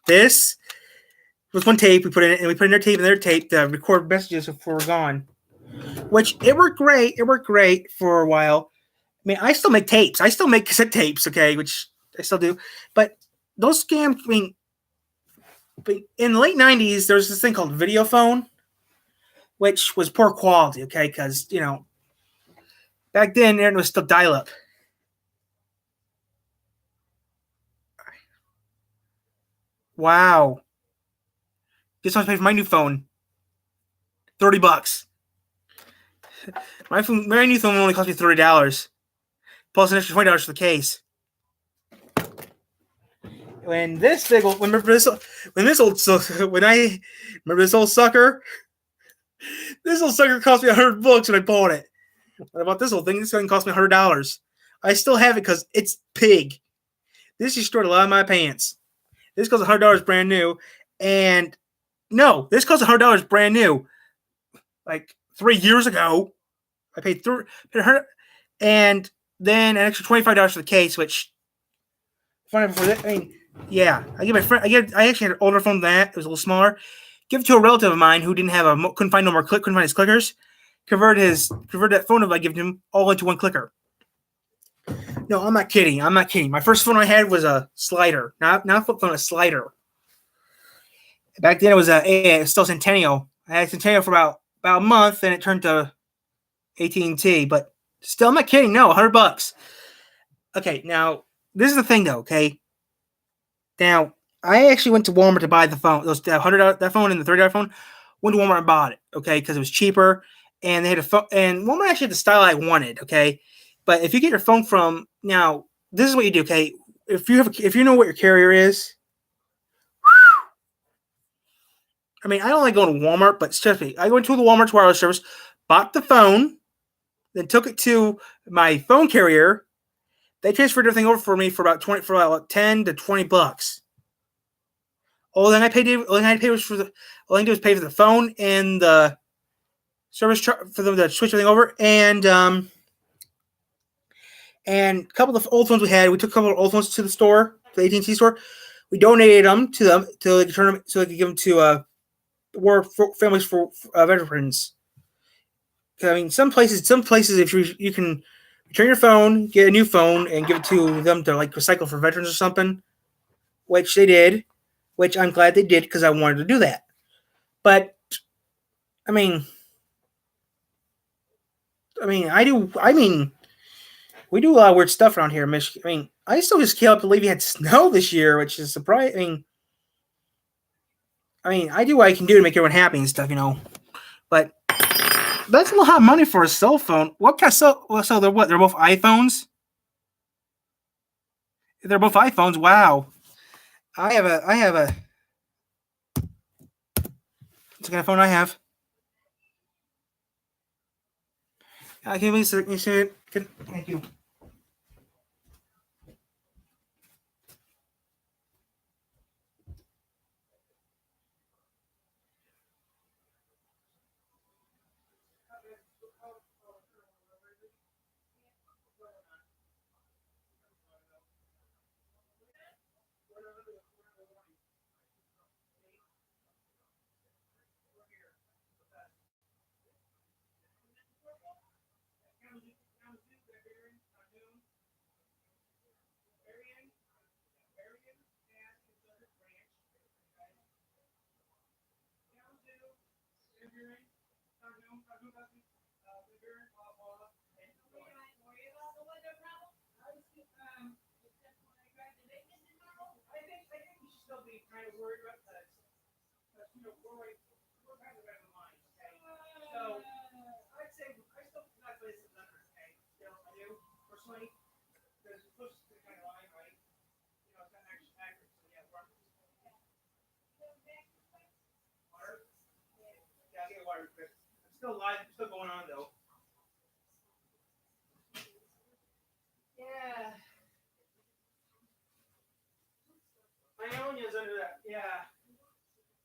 Speaker 1: This was one tape we put in it, and we put in their tape and their tape to record messages before we're gone. Which it worked great. It worked great for a while. I mean, I still make tapes. I still make cassette tapes, okay, which I still do. But those scams, I mean, in the late 90s, there was this thing called video phone, which was poor quality, okay, because, Back then, internet was still dial-up. Wow. Guess how much I paid for my new phone? $30. My new phone only cost me $30, plus an extra $20 for the case. When this old sucker, this old sucker cost me $100 when I bought it. What about this old thing? This thing cost me $100. I still have it because it's pig. This destroyed a lot of my pants. This costs $100 brand new, and no, this costs $100 brand new. Like 3 years ago, I paid $100, and then an extra $25 for the case, which I mean, yeah, I give my friend. I actually had an older phone than that. It was a little smaller. Give it to a relative of mine who couldn't find his clickers. Converted that phone number I gave him all into one clicker. No, I'm not kidding. My first phone I had was a slider, not a flip phone, a slider. Back then it was still Centennial. I had Centennial for about a month, and it turned to AT&T. But still, I'm not kidding. No, $100. Okay, now this is the thing, though. Okay, now I actually went to Walmart to buy the phone. That phone and the $30 phone. Went to Walmart and bought it. Okay, because it was cheaper, and they had a phone. And Walmart actually had the style I wanted. Okay, but if you get your phone from now, this is what you do. Okay, if you know what your carrier is. I mean, I don't like going to Walmart, but trust me, I went to the Walmart's wireless service, bought the phone, then took it to my phone carrier. They transferred everything over for me for about $10 to $20. All I did was pay for the phone and the service for them to switch everything over, and a couple of old phones we had. We took a couple of old phones to the store, to the AT&T store. We donated them to them so they could give them to families for veterans. I mean, some places, if you can return your phone, get a new phone, and give it to them to like recycle for veterans or something, which they did, which I'm glad they did because I wanted to do that. But I mean, we do a lot of weird stuff around here in Michigan. I mean, I still just can't believe we had snow this year, which is surprising. I mean, I do what I can do to make everyone happy and stuff, But that's a lot of money for a cell phone. What kind of cell? So they're what? They're both iPhones. They're both iPhones. Wow. I have a. It's the kind of phone I have. Can you see it? Thank you. Still live, still going on though. Yeah. Ionia's under that. Yeah.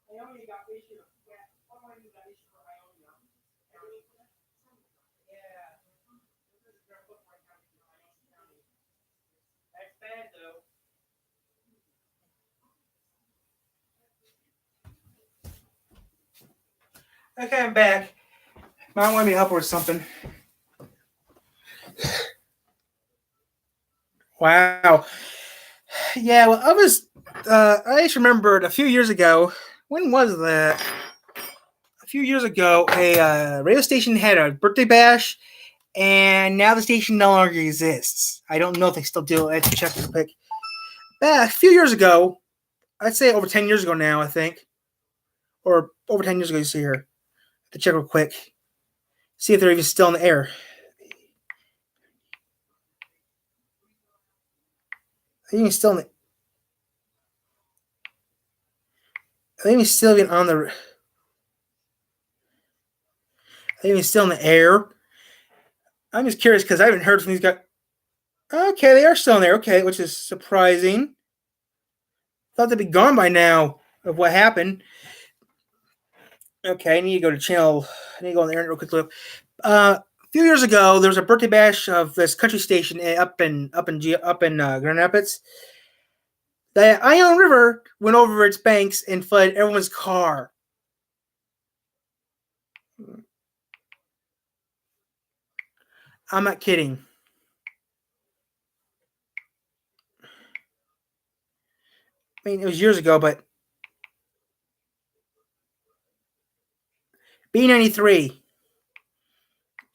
Speaker 1: Ionia got issue. Yeah. What do I do that issue for Ionia? Yeah. That's bad though. Okay, I'm back. Mom wanted me to help her with something. Wow. Yeah, well, I just remembered a few years ago. When was that? A few years ago, a radio station had a birthday bash, And now the station no longer exists. I don't know if they still do. I have to check real quick. A few years ago, I'd say over 10 years ago now, I think. Or over 10 years ago, you see here. I have to check real quick. See if they're even still in the air. I think it's still in the... I think he's still even on the... I think he's still in the air. I'm just curious because I haven't heard from these guys. Okay, they are still in there. Okay, which is surprising. Thought they'd be gone by now of what happened. Okay, I need to go to channel. I need to go on the internet real quick. A few years ago, there was a birthday bash of this country station up in Grand Rapids. The Ion River went over its banks and flooded everyone's car. I'm not kidding. I mean, it was years ago, but B93.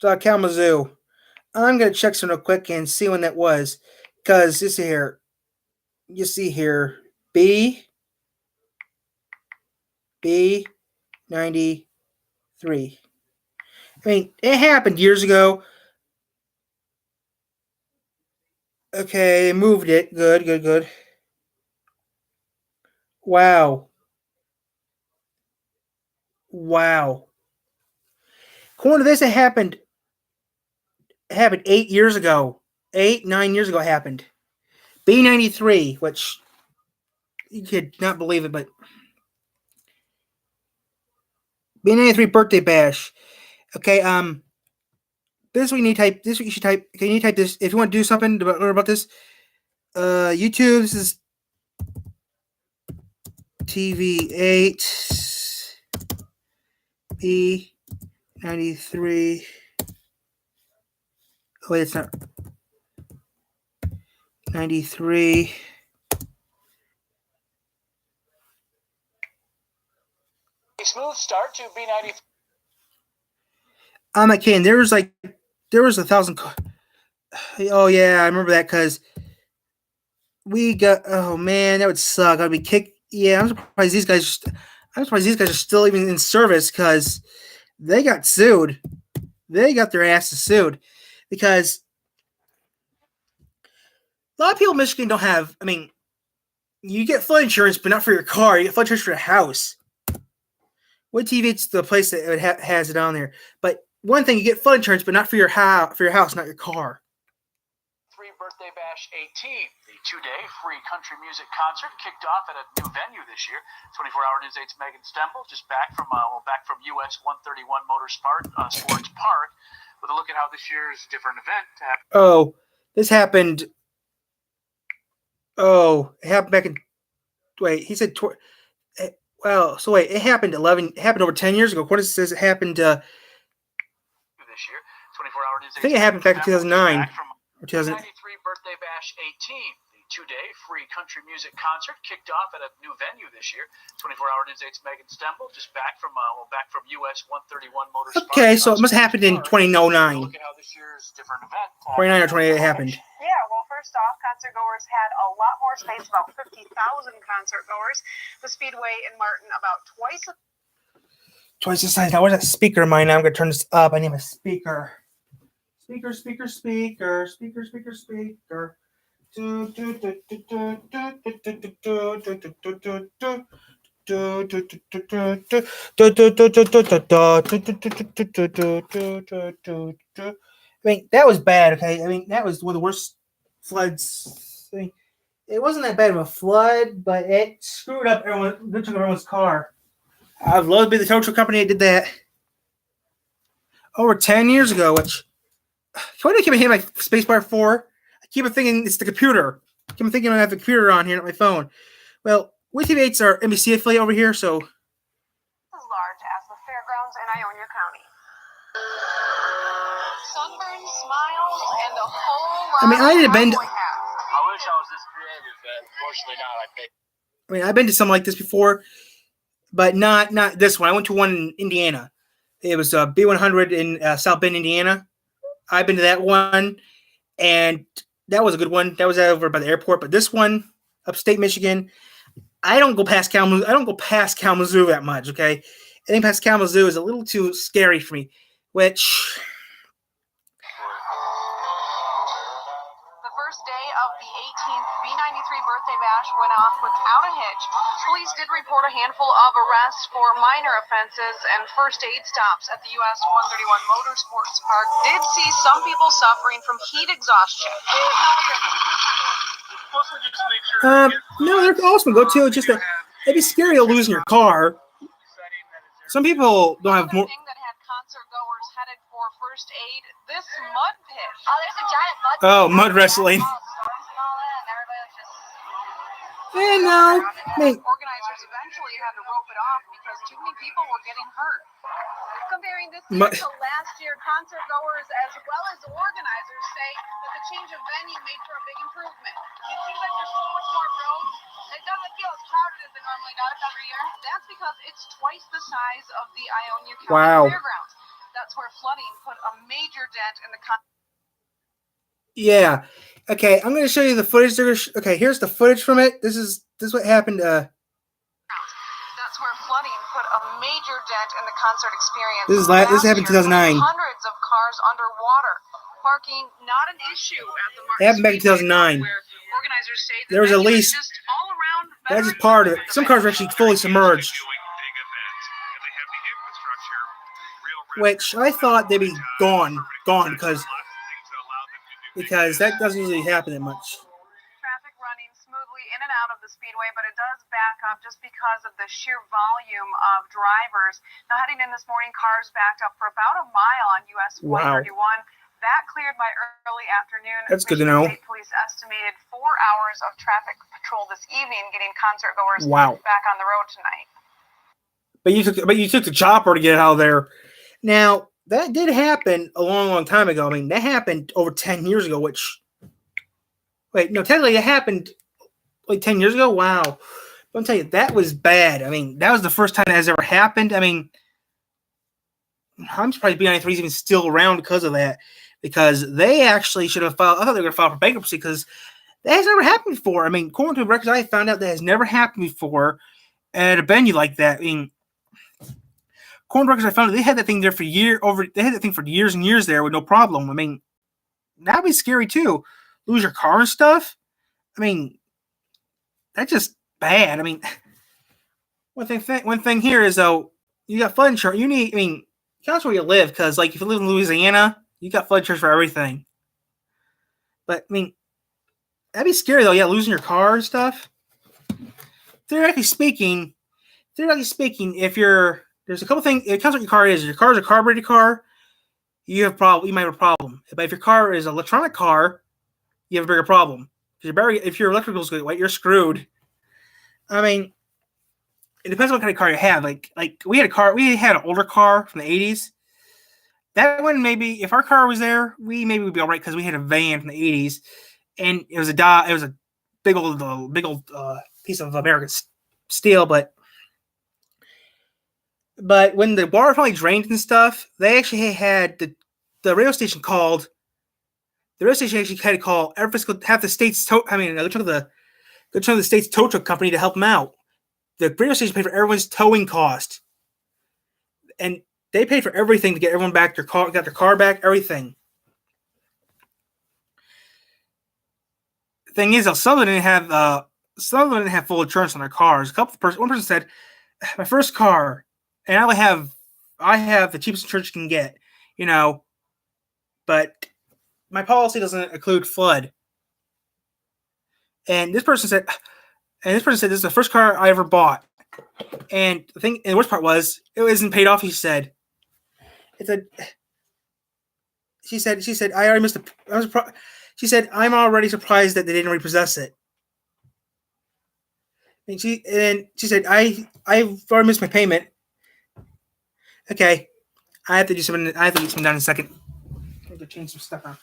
Speaker 1: Kalamazoo. I'm going to check some real quick and see when that was. Because this here, you see here, B93. I mean, it happened years ago. Okay, moved it. Good. Wow. According to this, it happened 8 years ago. 9 years ago it happened. B93, which you could not believe it, but B93 birthday bash. Okay, this is what you need to type. This is what you should type. Okay, you need to type this if you want to do something to learn about this. YouTube. This is TV8 B93. Oh wait, it's not 93.
Speaker 2: Smooth start to B93.
Speaker 1: I'm not kidding. There was 1,000. Oh yeah, I remember that because we got. Oh man, that would suck. I'd be kicked. Yeah, I'm surprised these guys are still even in service because they got sued. They got their asses sued because a lot of people in Michigan don't have. I mean, you get flood insurance, but not for your car. You get flood insurance for your house. Wood TV, it's the place that has it on there. But one thing, you get flood insurance, but not for your house, not your car.
Speaker 2: Birthday Bash 18, the two-day free country music concert kicked off at a new venue this year. 24-hour News 8's Megan Stemple just back from US 131 Sports Park with a look at how this year's different event happened.
Speaker 1: Oh, this happened. Oh, it happened back in. Wait, he said. Well, so wait, it happened over 10 years ago. What it says it happened. This
Speaker 2: year, 24-hour News 8.
Speaker 1: I think it happened back in 2009 or 2000.
Speaker 2: 93 Birthday Bash 18, the two-day free country music concert kicked off at a new venue this year. 24-hour News 8's Megan Stemple just back from US 131 Motorsports.
Speaker 1: Okay, so it must have happened in 2009.
Speaker 2: Look at how this year's different event.
Speaker 1: 29 or 28 happened.
Speaker 3: Yeah, well, first off, concert goers had a lot more space, about 50,000 concert goers. The Speedway in Martin about twice
Speaker 1: the size. Now, where's that speaker of mine? Now I'm going to turn this up. I need my speaker. Speaker. I mean, that was bad, okay? I mean, that was one of the worst floods. I mean, it wasn't that bad of a flood, but it screwed up everyone's car. I'd love to be the tow truck company that did that over 10 years ago, which why do I keep hitting my spacebar for? I keep thinking it's the computer. I keep thinking I have the computer on here, not my phone. Well, WTV8's our NBC affiliate over here, so.
Speaker 3: as large as the fairgrounds in Ionia County. Sunburn, smiles, and a whole lot
Speaker 1: I mean, I had been.
Speaker 2: I wish I was this creative, but unfortunately not.
Speaker 1: I mean, I've been to something like this before, but not this one. I went to one in Indiana. It was B100 in South Bend, Indiana. I've been to that one, and that was a good one. That was over by the airport. But this one, upstate Michigan, I don't go past Kalamazoo. I don't go past Kalamazoo that much. Okay, anything past Kalamazoo is a little too scary for me. Which
Speaker 3: The first day of the 18th B93 birthday bash went off without a hitch. Police did report a handful of arrests for minor offenses and first aid stops at the US 131 Motorsports Park. Did see some people suffering from heat exhaustion.
Speaker 1: no, there can also go to just that it'd be scary to lose in your car. Some people don't have more.
Speaker 3: Thing that had concert goers headed for first aid, this mud pit.
Speaker 4: Oh, there's a giant mud.
Speaker 1: Oh, mud wrestling. Yeah, no. I mean,
Speaker 3: Organizers eventually had to rope it off because too many people were getting hurt. Comparing this
Speaker 1: Mu-
Speaker 3: year to last year, concert goers as well as organizers say that the change of venue made for a big improvement. It seems like there's so much more room. It doesn't feel as crowded as it normally does every year. That's because it's twice the size of the Ionia County
Speaker 1: Wow.
Speaker 3: Fairgrounds. That's where flooding put a major dent in the
Speaker 1: yeah. Okay, I'm going to show you the footage. Okay, here's the footage from it. This is what happened.
Speaker 3: That's where flooding put a major dent in the concert experience.
Speaker 1: This happened in 2009.
Speaker 3: Hundreds of cars underwater. Parking not an issue at the
Speaker 1: It happened back in 2009.
Speaker 3: where organizers say
Speaker 1: There was at least
Speaker 3: just all around
Speaker 1: that's just part of it. Some cars are actually fully submerged, which I thought they'd be gone because that doesn't usually happen that much.
Speaker 3: Traffic running smoothly in and out of the speedway, but it does back up just because of the sheer volume of drivers. Now, heading in this morning, cars backed up for about a mile on US 131. That cleared by early afternoon.
Speaker 1: That's good to know.
Speaker 3: State police estimated 4 hours of traffic patrol this evening, getting concert goers back on the road tonight.
Speaker 1: But you took the chopper to get out of there. Now, that did happen a long time ago. I mean, that happened over 10 years ago, technically it happened like 10 years ago. Wow. But I'll tell you, that was bad. I mean, that was the first time that has ever happened. I mean, I'm surprised B93 is even still around because of that. Because they actually should have filed, I thought they were going to file for bankruptcy because that has never happened before. I mean, according to the records I found out, that has never happened before at a venue like that. I mean, according to records I found, they had that thing there for years and years there with no problem. I mean, that'd be scary too. Lose your car and stuff. I mean, that's just bad. I mean, one thing here is though, you got flood insurance. Count where you live because, like, if you live in Louisiana, you got flood insurance for everything. But I mean, that'd be scary though. Yeah, losing your car and stuff. Theoretically speaking, if there's a couple things. It comes with your car is. If your car is a carbureted car, you might have a problem. But if your car is an electronic car, you have a bigger problem. If your electrical is good, you're screwed. I mean, it depends on what kind of car you have. Like we had an older car from the 80s. That one, maybe if our car was there, we maybe would be all right because we had a van from the 80s, and it was a big old piece of American steel. But when the water finally drained and stuff, they actually had the radio station called. The radio station actually had to call half the state's go to the state's tow truck company to help them out. The radio station paid for everyone's towing cost, and they paid for everything to get everyone back got their car back, everything. The thing is, some of them didn't have full insurance on their cars. One person said, "My first car, and I have the cheapest insurance you can get, but my policy doesn't include flood." And this person said, "This is the first car I ever bought." And the worst part was, it wasn't paid off. She said, "I already missed she said, "I'm already surprised that they didn't repossess it." And she said, I've already missed my payment. Okay, I have to do something. I have to get something done in a second. I have to change some stuff out.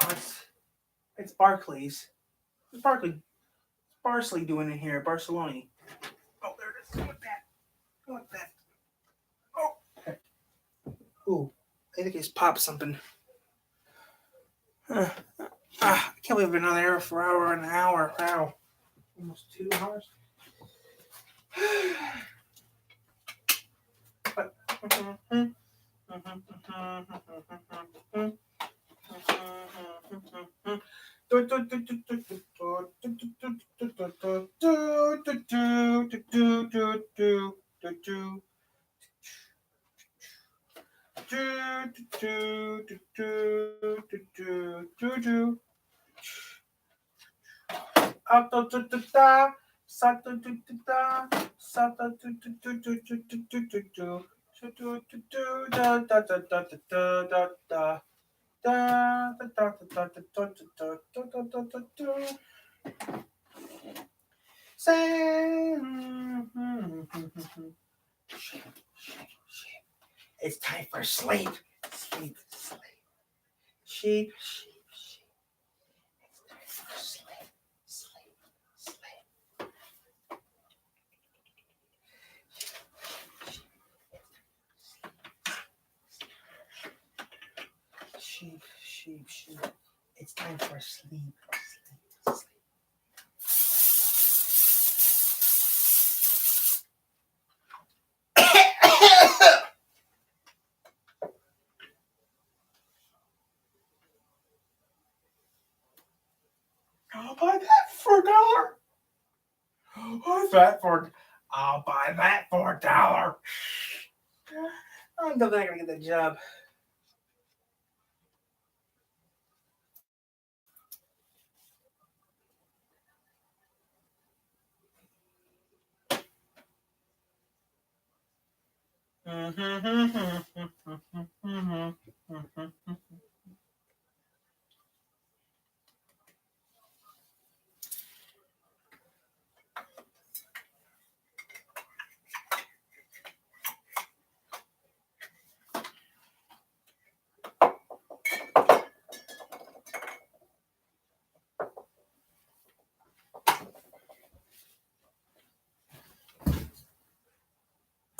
Speaker 1: Oh, it's Barclays. What's Barsley doing in here? Barcelona. Oh, there it is. Go with that. Oh, okay. Ooh, I think I just popped something. I can't believe I've been on there for an hour. Wow. Almost 2 hours. It's time for sleep. Sleep, sleep. Sheep, sheep, sheep. It's time for sleep, sleep, sleep. Sheep, sheep, sheep. It's time for sleep, sleep, sleep. I'll buy that for $1. I'll buy that for $1. I'm definitely not gonna get that job.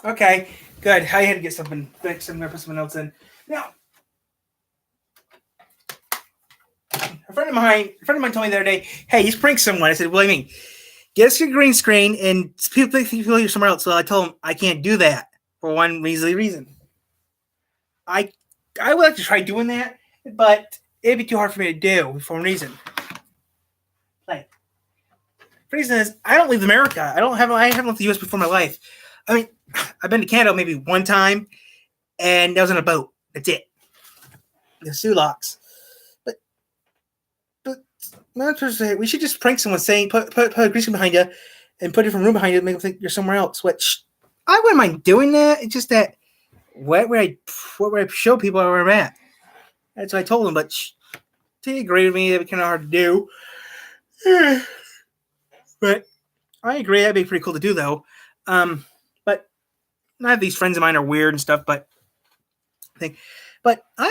Speaker 1: Okay, good. I had to get something fixed. I'm gonna put something else in. Now, a friend of mine told me the other day, "Hey, he's pranked someone." I said, "What do you mean?" Get us your green screen, and people think you're somewhere else. So I told him I can't do that for one reason. I would like to try doing that, but it'd be too hard for me to do for one reason. Like, the reason is I don't leave America. I haven't left the U.S. before in my life. I mean, I've been to Canada maybe one time, and that was on a boat. That's it. The Sulaks. But not to say we should just prank someone saying put a green screen behind you and put a different room behind you and make them think you're somewhere else. Which I wouldn't mind doing that. It's just that what would I show people where I'm at? That's what I told them, but they agree with me. That'd be kind of hard to do. But I agree. That'd be pretty cool to do, though. But none of these friends of mine are weird and stuff. But I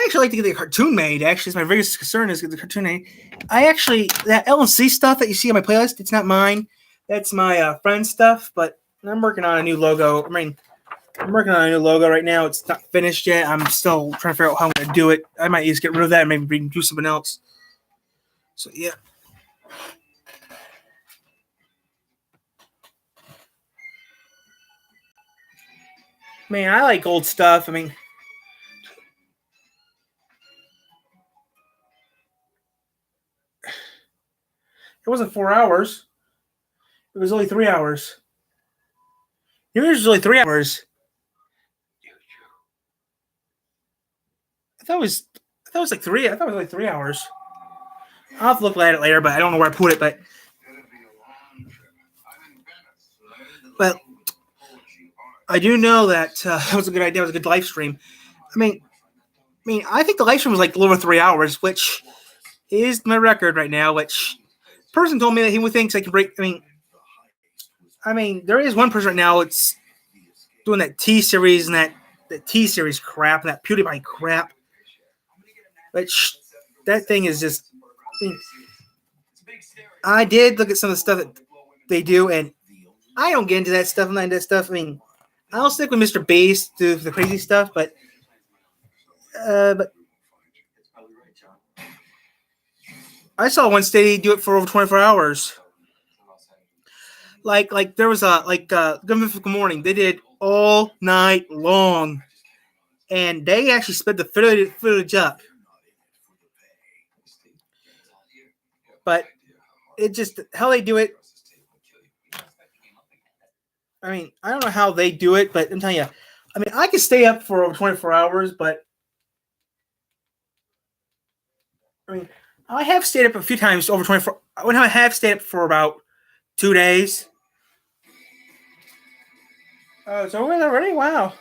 Speaker 1: actually like to get the cartoon made. Actually, it's my biggest concern is get the cartoon made. That LNC stuff that you see on my playlist, it's not mine. That's my friend's stuff. But I'm working on a new logo. I'm working on a new logo right now. It's not finished yet. I'm still trying to figure out how I'm going to do it. I might just get rid of that and maybe do something else. So, yeah. Man, I like old stuff. I mean, it wasn't 4 hours. It was only 3 hours. New Year's was only 3 hours. I thought it was like 3. I thought it was like 3 hours. I'll have to look at it later, but I don't know where I put it. But I do know that that was a good idea. It was a good live stream. I mean, I think the live stream was like a little over 3 hours, which is my record right now. Which person told me that he thinks I can break. I mean, there is one person right now. It's doing that T series and that T series crap, and that PewDiePie crap. Which that thing is just. I did look at some of the stuff that they do, and I don't get into that stuff. I'm not into that stuff. I mean, I'll stick with Mr. Beast, do the crazy stuff, but But I saw one steady do it for over 24 hours. Like there was a Good Morning. They did all night long, and they actually sped the footage up. But it just how they do it. I mean, I don't know how they do it, but I'm telling you. I mean, I could stay up for over 24 hours, but I mean, I have stayed up a few times over 24. When I have stayed up for about 2 days. Oh, it's over already? Wow.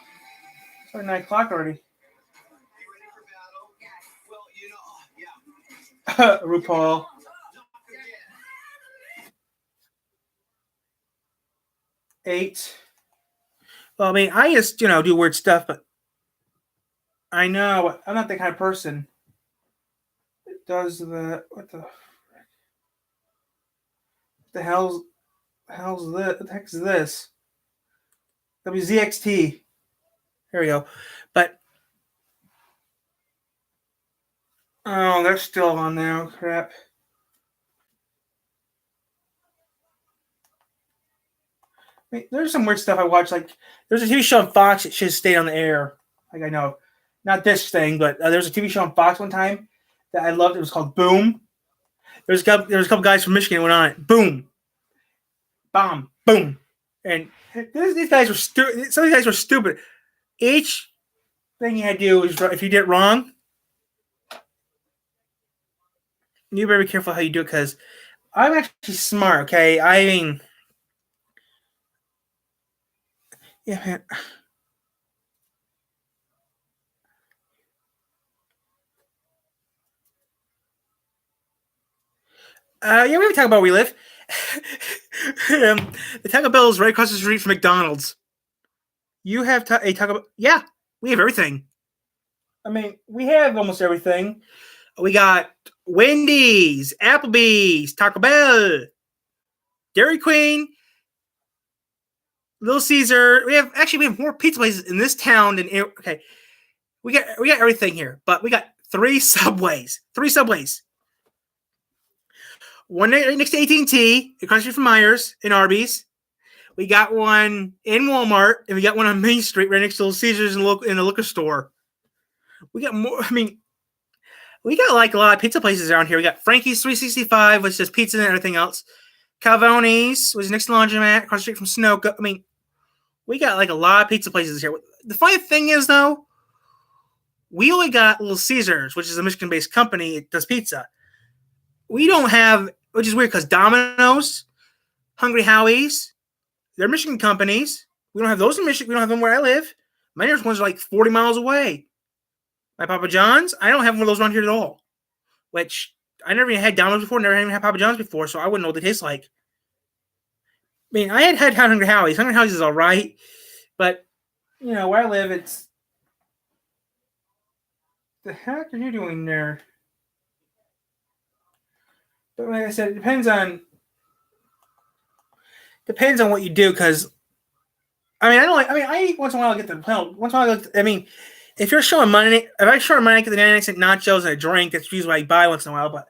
Speaker 1: It's like 9 o'clock already. RuPaul. Eight. Well, I mean, I just, do weird stuff, but I know I'm not that kind of person. It does what the hell's this? What the heck is this? WZXT. Here we go. But oh, they're still on now. Crap. I mean, there's some weird stuff I watch. Like, there's a TV show on Fox that should stay on the air. Like, I know, not this thing, but there was a TV show on Fox one time that I loved. It was called Boom. There was a couple guys from Michigan that went on it. Boom, bomb, boom, and these guys were stupid. Some of these guys were stupid. Each thing you had to do was if you did it wrong, you better be careful how you do it because I'm actually smart. Okay, I mean. Yeah, man. Yeah, we haven't talked about where we live. The Taco Bell is right across the street from McDonald's. You have a Taco Bell? Yeah, we have everything. I mean, we have almost everything. We got Wendy's, Applebee's, Taco Bell, Dairy Queen, Little Caesar. We have more pizza places in this town than okay. We got everything here, but we got 3 Subways. 3 Subways. One right next to AT&T, across the street from Myers and Arby's. We got one in Walmart, and we got one on Main Street right next to Little Caesars in a liquor store. We got more. I mean, we got like a lot of pizza places around here. We got Frankie's 365, which is pizza and everything else. Calvoni's, which is next to Laundromat, across the street from Sunoco. I mean, we got like a lot of pizza places here. The funny thing is, though, we only got Little Caesars, which is a Michigan-based company that does pizza. We don't have, which is weird because Domino's, Hungry Howie's, they're Michigan companies. We don't have those in Michigan. We don't have them where I live. My nearest ones are like 40 miles away. My Papa John's, I don't have one of those around here at all. Which I never even had Domino's before, never even had Papa John's before, so I wouldn't know what they taste like. I mean, I had Hungry Howie's. Hungry Howie's is all right, but where I live, it's the heck are you doing there? But like I said, it depends on what you do. Because I eat once in a while. I get the once in a while. I mean, if you're showing money, if I show money, I get the 99-cent nachos and a drink. That's usually what I buy once in a while. But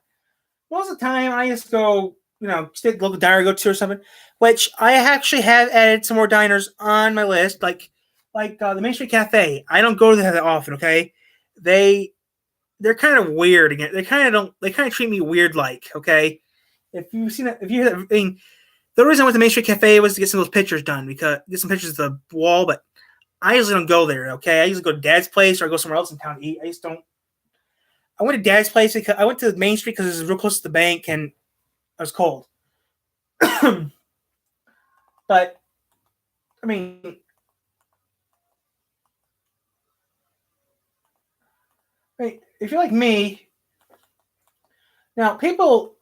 Speaker 1: most of the time, I just go, stay at the local diner I go to or something. Which I actually have added some more diners on my list, like the Main Street Cafe. I don't go there that often. Okay, they're kind of weird again. They kind of treat me weird. Like, okay, if you've seen it, I mean, the reason I went to Main Street Cafe was to get some of those pictures done get some pictures of the wall. But I usually don't go there. Okay, I usually go to Dad's place or I go somewhere else in town to eat. I just don't. I went to Dad's place because I went to Main Street because it was real close to the bank and I was cold. But I mean, if you're like me, now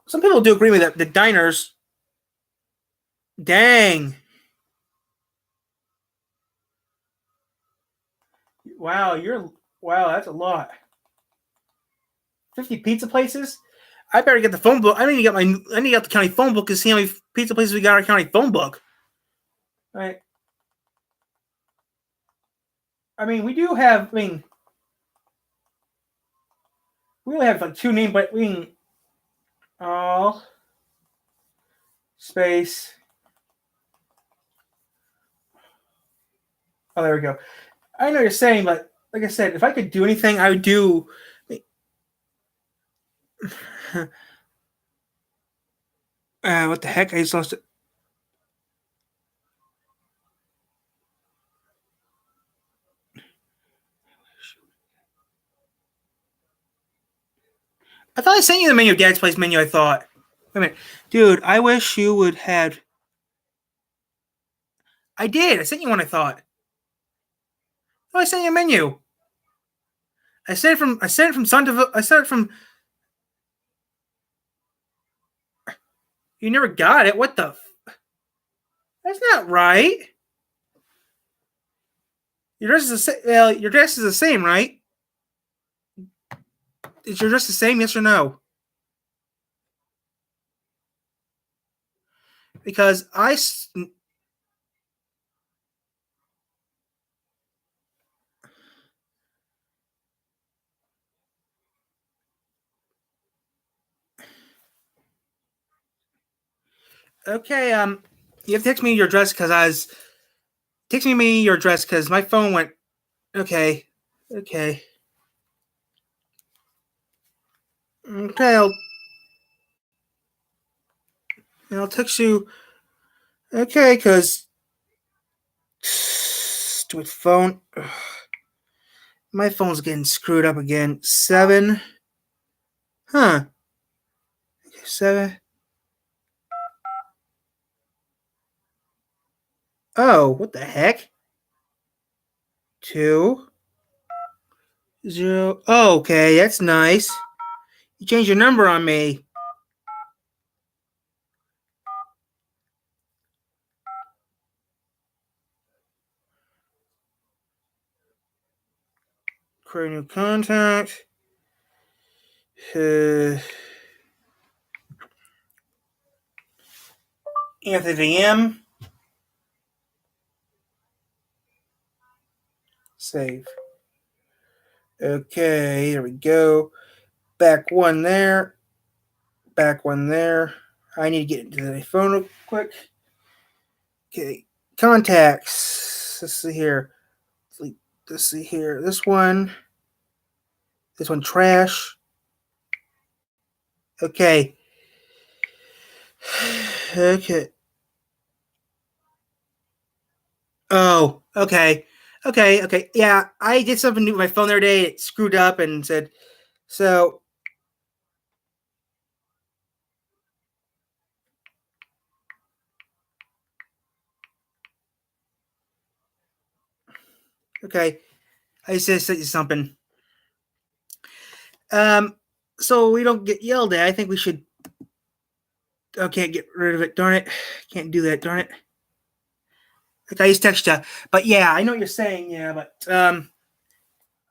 Speaker 1: some people do agree with that. The diners, dang, wow, that's a lot. 50 pizza places. I better get the phone book. I need to get the county phone book to see how many pizza places we got on our county phone book. Right. I mean, we do have. I mean, We only have like two names, but we can all space. Oh, there we go. I know what you're saying, but like I said, if I could do anything, I would do. What the heck? I just lost it. I thought I sent you the menu, Dad's Place menu. I thought. Wait a minute, dude. I wish you would had. I did. I sent you one. I thought. Oh, I sent you a menu. I sent it from. I sent it from Sunderville. I sent it from. You never got it. What the? That's not right. Your dress is the same. Well, your dress is the same, right? Is your dress the same? Yes or no? Because I. Okay. You have to text me your address because I was. Text me your address because my phone went. Okay. Okay. Okay. I'll text you. Okay, because stupid phone. Ugh. My phone's getting screwed up again. 7. Huh. Okay, 7. Oh, what the heck? 2 0. Oh, okay, that's nice. You changed your number on me. Create new contact. Anthony M. Save. Okay, here we go. Back one there. Back one there. I need to get into the phone real quick. Okay, contacts. Let's see here. Let's see here. This one trash. Okay. Okay. Oh, okay. Okay. Yeah, I did something new with my phone the other day. It screwed up and said, so. Okay. I just said something. So we don't get yelled at. I think we should. Oh, can't get rid of it. Darn it. Can't do that. Darn it. Like I just text you. But yeah, I know what you're saying. Yeah, but I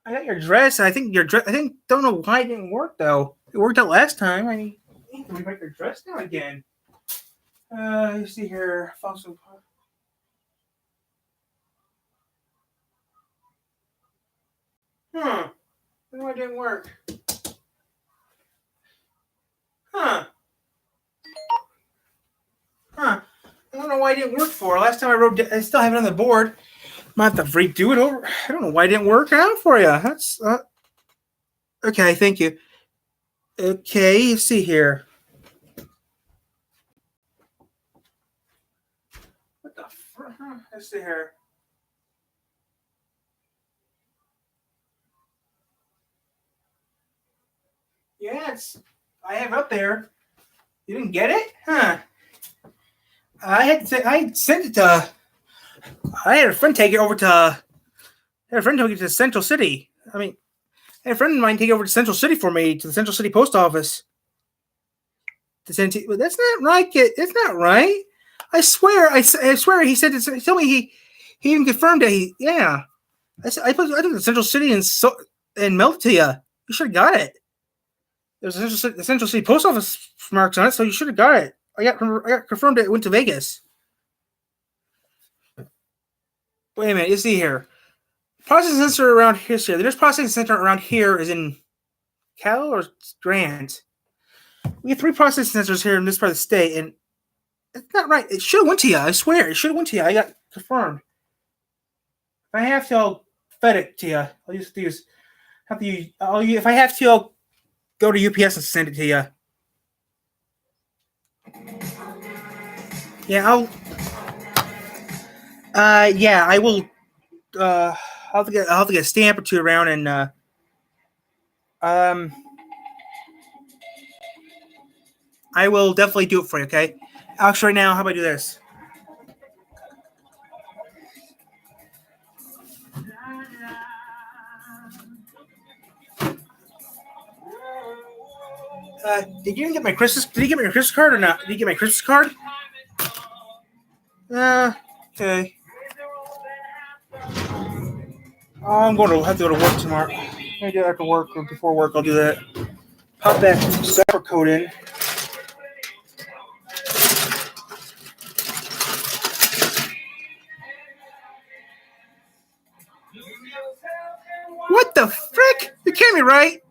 Speaker 1: got your dress. I think your dress. Don't know why it didn't work though. It worked out last time. I need to rewrite your dress now again. Let's see here. Fossil. Huh. Why it didn't work? Huh. I don't know why it didn't work for. Last time I wrote, I still have it on the board. Might have to redo it over. I don't know why it didn't work out for you. That's okay. Thank you. Okay, let's see here. What the? Let's see here. Yeah, I have it up there. You didn't get it, huh? I sent it to. I had a friend take it over to. I had a friend take it to Central City. I mean, I had a friend of mine take it over to Central City for me to the Central City Post Office. To send to, but that's not right. It's not right. I swear. I swear. He said. He told me he even confirmed that he. Yeah. I took the Central City and mailed it to you. You should have got it. There's the Central City Post Office marks on it, so you should have got it. I got confirmed that it went to Vegas. Wait a minute, you see here. Processing center around here. The nearest processing center around here is in Cal or Grant? We have 3 processing centers here in this part of the state, and it's not right. It should have went to you. I swear, it should have went to you. I got confirmed. If I have to, I'll fed it to you. I'll use these. Have to use. If I have to, I'll go to UPS and send it to you. Yeah, I will. I'll have to get a stamp or 2 around, and I will definitely do it for you. Okay, Alex. Right now, how about I do this? Did you get my Christmas? Did you get my Christmas card or not? Did you get my Christmas card? Okay. I'm going to have to go to work tomorrow. I'm gonna do that after work or before work. I'll do that. Pop that cyber code in. What the frick? You can't be right.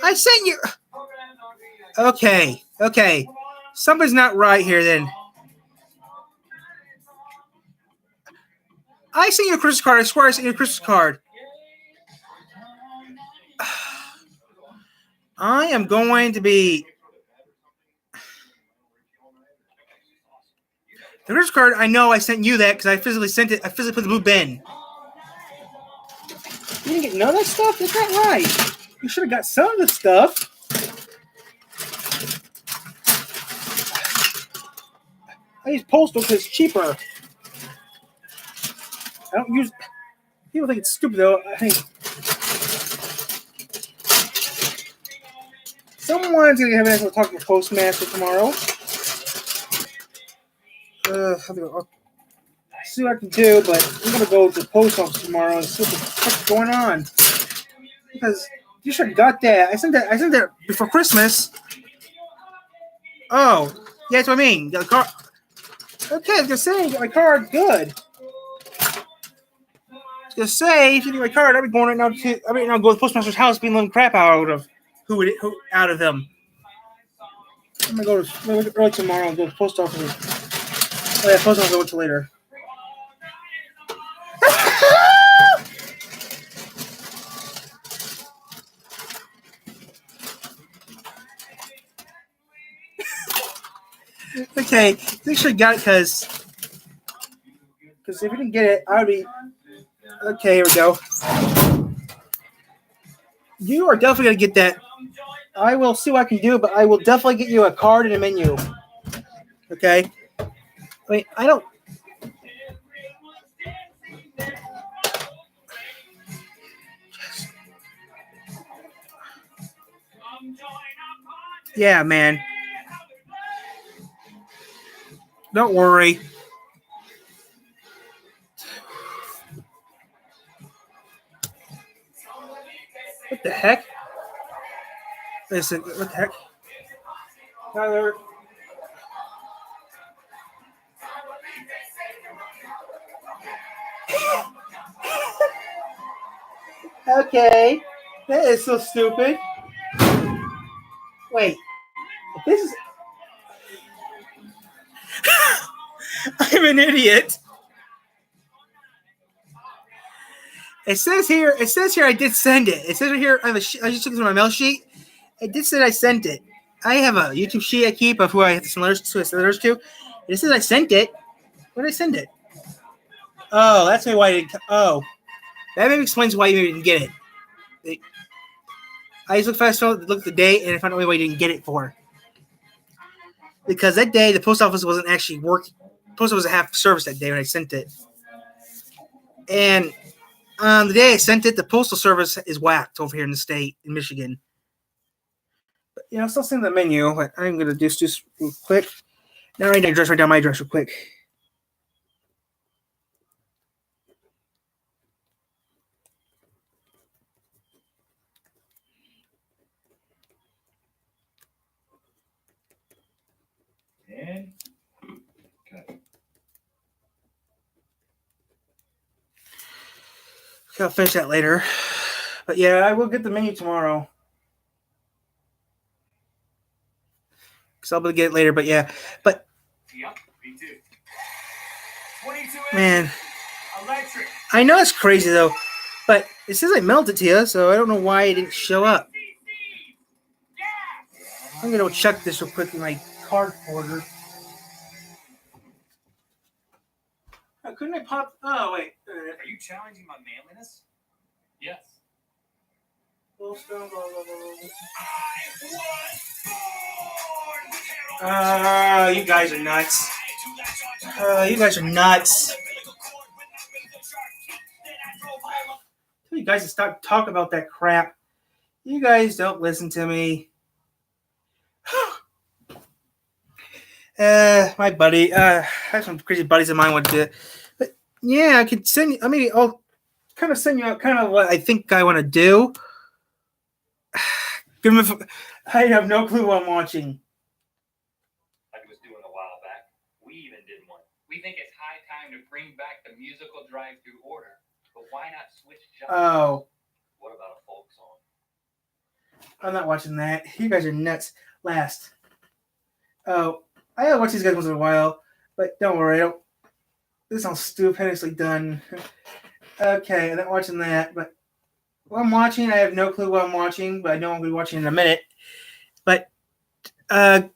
Speaker 1: I sent you. Okay. Something's not right here then. I sent you a Christmas card. I swear I sent you a Christmas card. I am going to be. The Christmas card, I know I sent you that because I physically sent it. I physically put the blue bin. You didn't get none of that stuff? That's not right. You should have got some of the stuff. I use postal because it's cheaper. I don't use. People think it's stupid though. I think someone's gonna have an actual talk to the postmaster tomorrow. I'll see what I can do, but I'm gonna go to the post office tomorrow and see what the fuck's going on. Because you should have got that. I sent that before Christmas. Oh, yeah, that's what I mean. You got the card. Okay, I was gonna say you got my card. Good. I was gonna say if you get my card, I'll be going right now to. I'll be now go to the postmaster's house, being letting crap out of who out of them. I'm gonna go to early tomorrow and go to the post office. Oh yeah, post office I'll go to later. Okay, make sure you got it because if you didn't get it, I would be. Okay, here we go. You are definitely gonna get that. I will see what I can do, but I will definitely get you a card and a menu. Okay. Wait, I don't. Yeah, man. Don't worry. What the heck? Listen, what the heck? Tyler. Okay. That is so stupid. Wait. This is. I'm an idiot. It says here I did send it. It says right here, I just took it from my mail sheet. It did say I sent it. I have a YouTube sheet I keep of who I have to send letters to. It says I sent it. Where did I send it? Oh, that's maybe why I didn't. Oh, that maybe explains why you maybe didn't get it. I just looked fast, looked at the date, and I found out why you didn't get it for. Because that day, the post office wasn't actually working. The post office was half service that day when I sent it. And on the day I sent it, the postal service is whacked over here in the state, in Michigan. But, I'm still sending the menu, but I'm going to do this real quick. Now I need to write down my address real quick.
Speaker 4: And okay.
Speaker 1: Okay, I'll finish that later. But yeah, I will get the menu tomorrow. Because I'll be able to get it later. But yeah. But
Speaker 4: Yep, me too. 22
Speaker 1: man,
Speaker 4: electric.
Speaker 1: I know it's crazy though. But it says I melted to you, so I don't know why it didn't show up. I'm gonna go check this real quick in my card folder. Couldn't I pop? Oh wait.
Speaker 4: Are you challenging my manliness? Yes.
Speaker 1: You guys are nuts. You guys are nuts. You guys to stop talking about that crap. You guys don't listen to me. My buddy, I have some crazy buddies of mine want to do it. But yeah, I could send you. I mean, I'll kind of send you out kind of what I think I want to do. I have no clue what I'm watching.
Speaker 5: Like it was doing a while back. We even did one. We think it's high time to bring back the musical drive-through order. But why not switch genres?
Speaker 1: Oh.
Speaker 5: What about a folk song?
Speaker 1: I'm not watching that. You guys are nuts. Last. Oh, I gotta watch these guys once in a while, but don't worry. This sounds stupendously done. Okay, I'm not watching that, but what I'm watching, I have no clue what I'm watching, but I know I'm gonna be watching in a minute. But I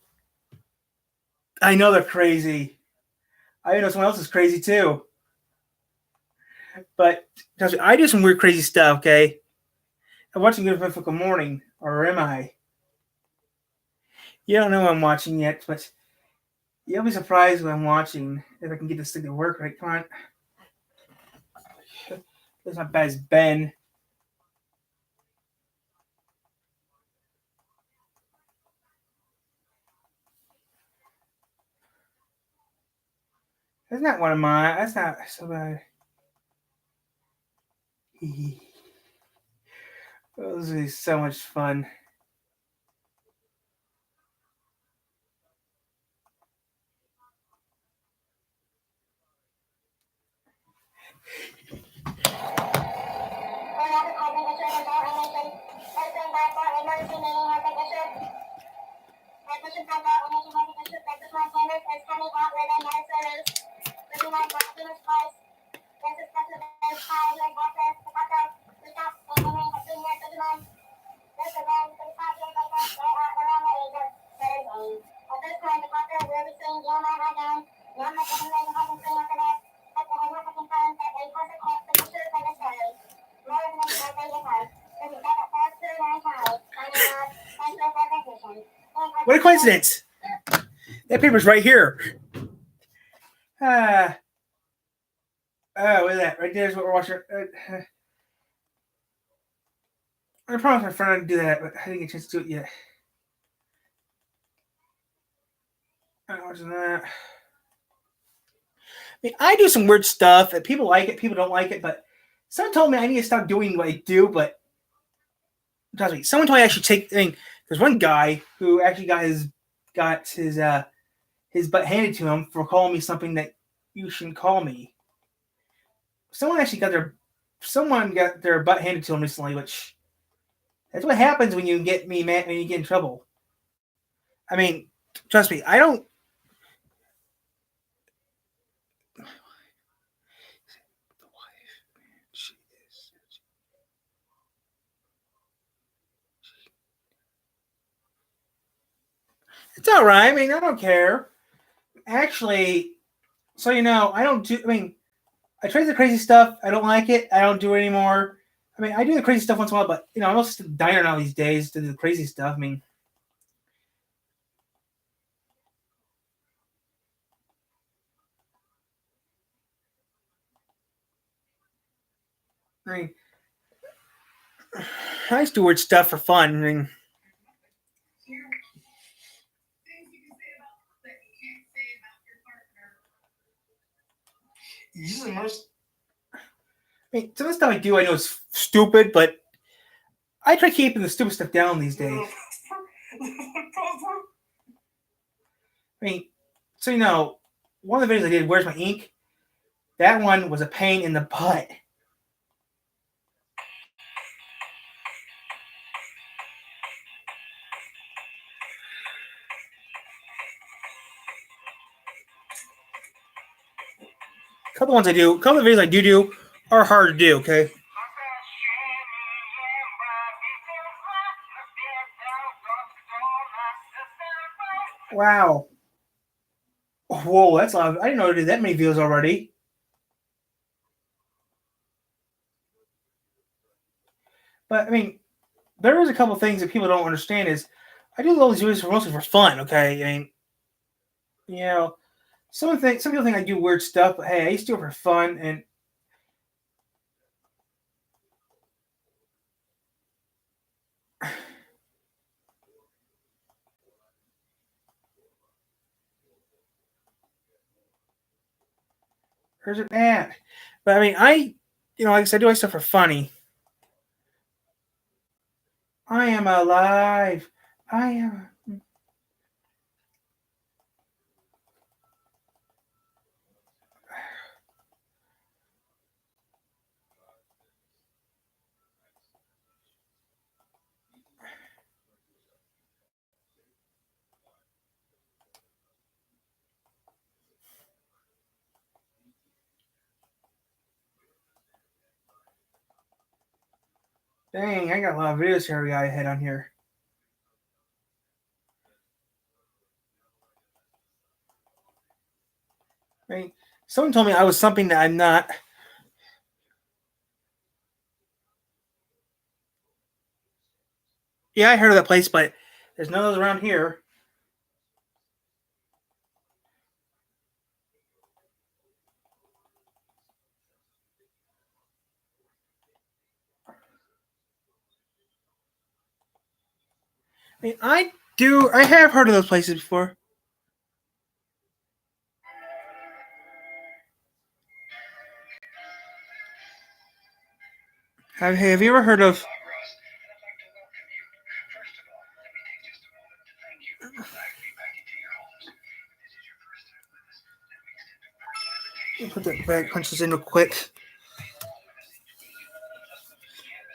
Speaker 1: know they're crazy. I know someone else is crazy too. But trust me, I do some weird, crazy stuff. Okay, I'm watching Good Mythical Morning, or am I? You don't know what I'm watching yet, but you'll be surprised what I'm watching if I can get this thing to work right. Come on. It's not bad as Ben. That's not one of mine. That's not so bad. This is so much fun. What a coincidence! That paper's right here. Oh, look at that. Right there's what we're watching. I promised my friend I'd do that, but I didn't get a chance to do it yet. I'm not watching that. I mean, I do some weird stuff, and people like it, people don't like it, but someone told me I need to stop doing what I do, but trust me, someone told me I should take. I mean, there's one guy who actually got his butt handed to him for calling me something that you shouldn't call me. Someone got their butt handed to him recently, which that's what happens when you get me mad when you get in trouble. I mean, trust me, I don't. It's all right. I mean, I don't care. Actually, so you know, I don't do. I mean, I try the crazy stuff. I don't like it. I don't do it anymore. I mean, I do the crazy stuff once in a while, but you know, I'm also a diner now these days to do the crazy stuff. I mean, I used to do weird stuff for fun. I mean, some of the stuff I do, I know it's stupid, but I try keeping the stupid stuff down these days. I mean, so you know, one of the videos I did, "Where's My Ink?" That one was a pain in the butt. A couple ones I do, a couple of videos I do are hard to do. Okay. Wow. Whoa, that's loud. I didn't know it did that many views already. But I mean, there is a couple things that people don't understand. Is I do all these videos mostly for fun. Okay, I mean, you know, some people think I do weird stuff, but hey, I used to do it for fun. And where's it at? But I mean, like I said, I do my stuff for funny. I am alive. I am. Dang, I got a lot of videos here. We got ahead on here. I mean, someone told me I was something that I'm not. Yeah, I heard of that place, but there's none of those around here. I mean, I have heard of those places before. Have you ever heard of? Put that back, punch this in real quick.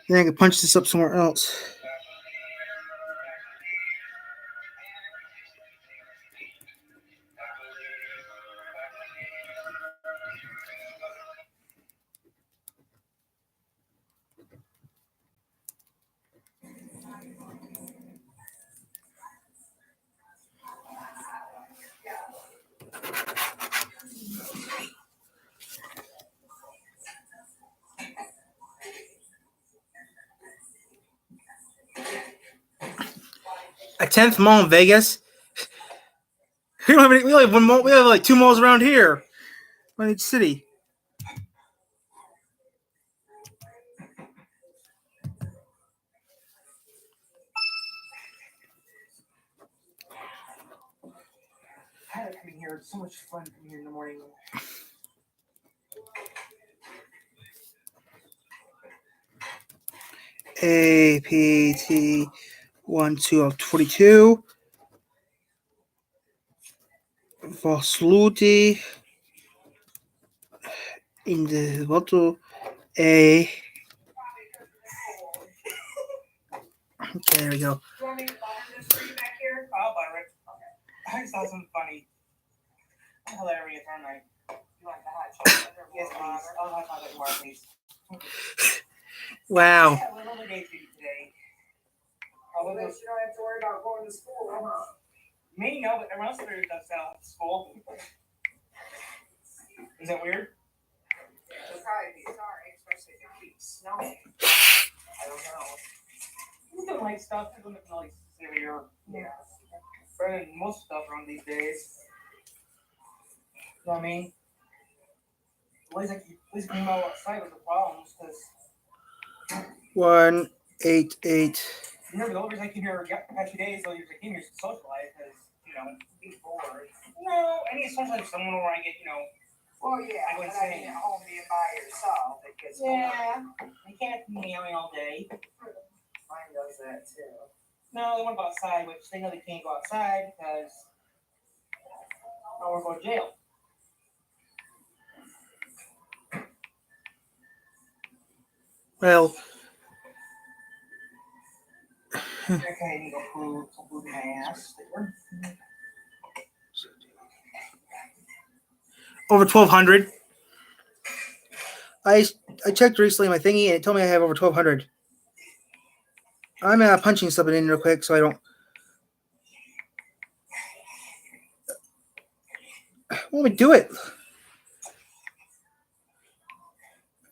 Speaker 1: Then I can punch this up somewhere else. A 10th mall in Vegas. We don't have any, we only have one mall. We have like 2 malls around here, in each city. I like coming here. It's so much fun coming here in the morning. APT 1-2 of 22. Vasluti in the bottle A. Okay, there we go.
Speaker 4: Do you want me to butter this for you back here? I'll butter it. Okay. I saw something funny. Hilarious, aren't I? You like the hot chocolate? Yes, please. I'll hot chocolate more, please.
Speaker 1: Wow.
Speaker 4: Yeah, what other day for you today? Well, you don't have to worry about going to school, huh? Me, no, but everyone else there does school. Is that weird? It'll probably be sorry, especially if it keeps snowing. I don't know. You don't like stuff, people make all these severe. Yeah. Better than most stuff around these days. You know what I mean? At least I can go outside with the problems, because
Speaker 1: 188.
Speaker 4: you know, the only reason I came here the past few days, the only reason I came here is to socialize, because, be bored. No, I need to socialize with someone where I get, well, yeah, I would say at home being by yourself, it gets bored. You can't be meowing all day. Mine does that too. No, they want to go outside, which they know they can't go outside because we're going to jail.
Speaker 1: Well.
Speaker 4: Okay, I need to go food in my ass.
Speaker 1: Over 1,200. I checked recently my thingy and it told me I have over 1,200. I'm punching something in real quick so I don't. Let me do it.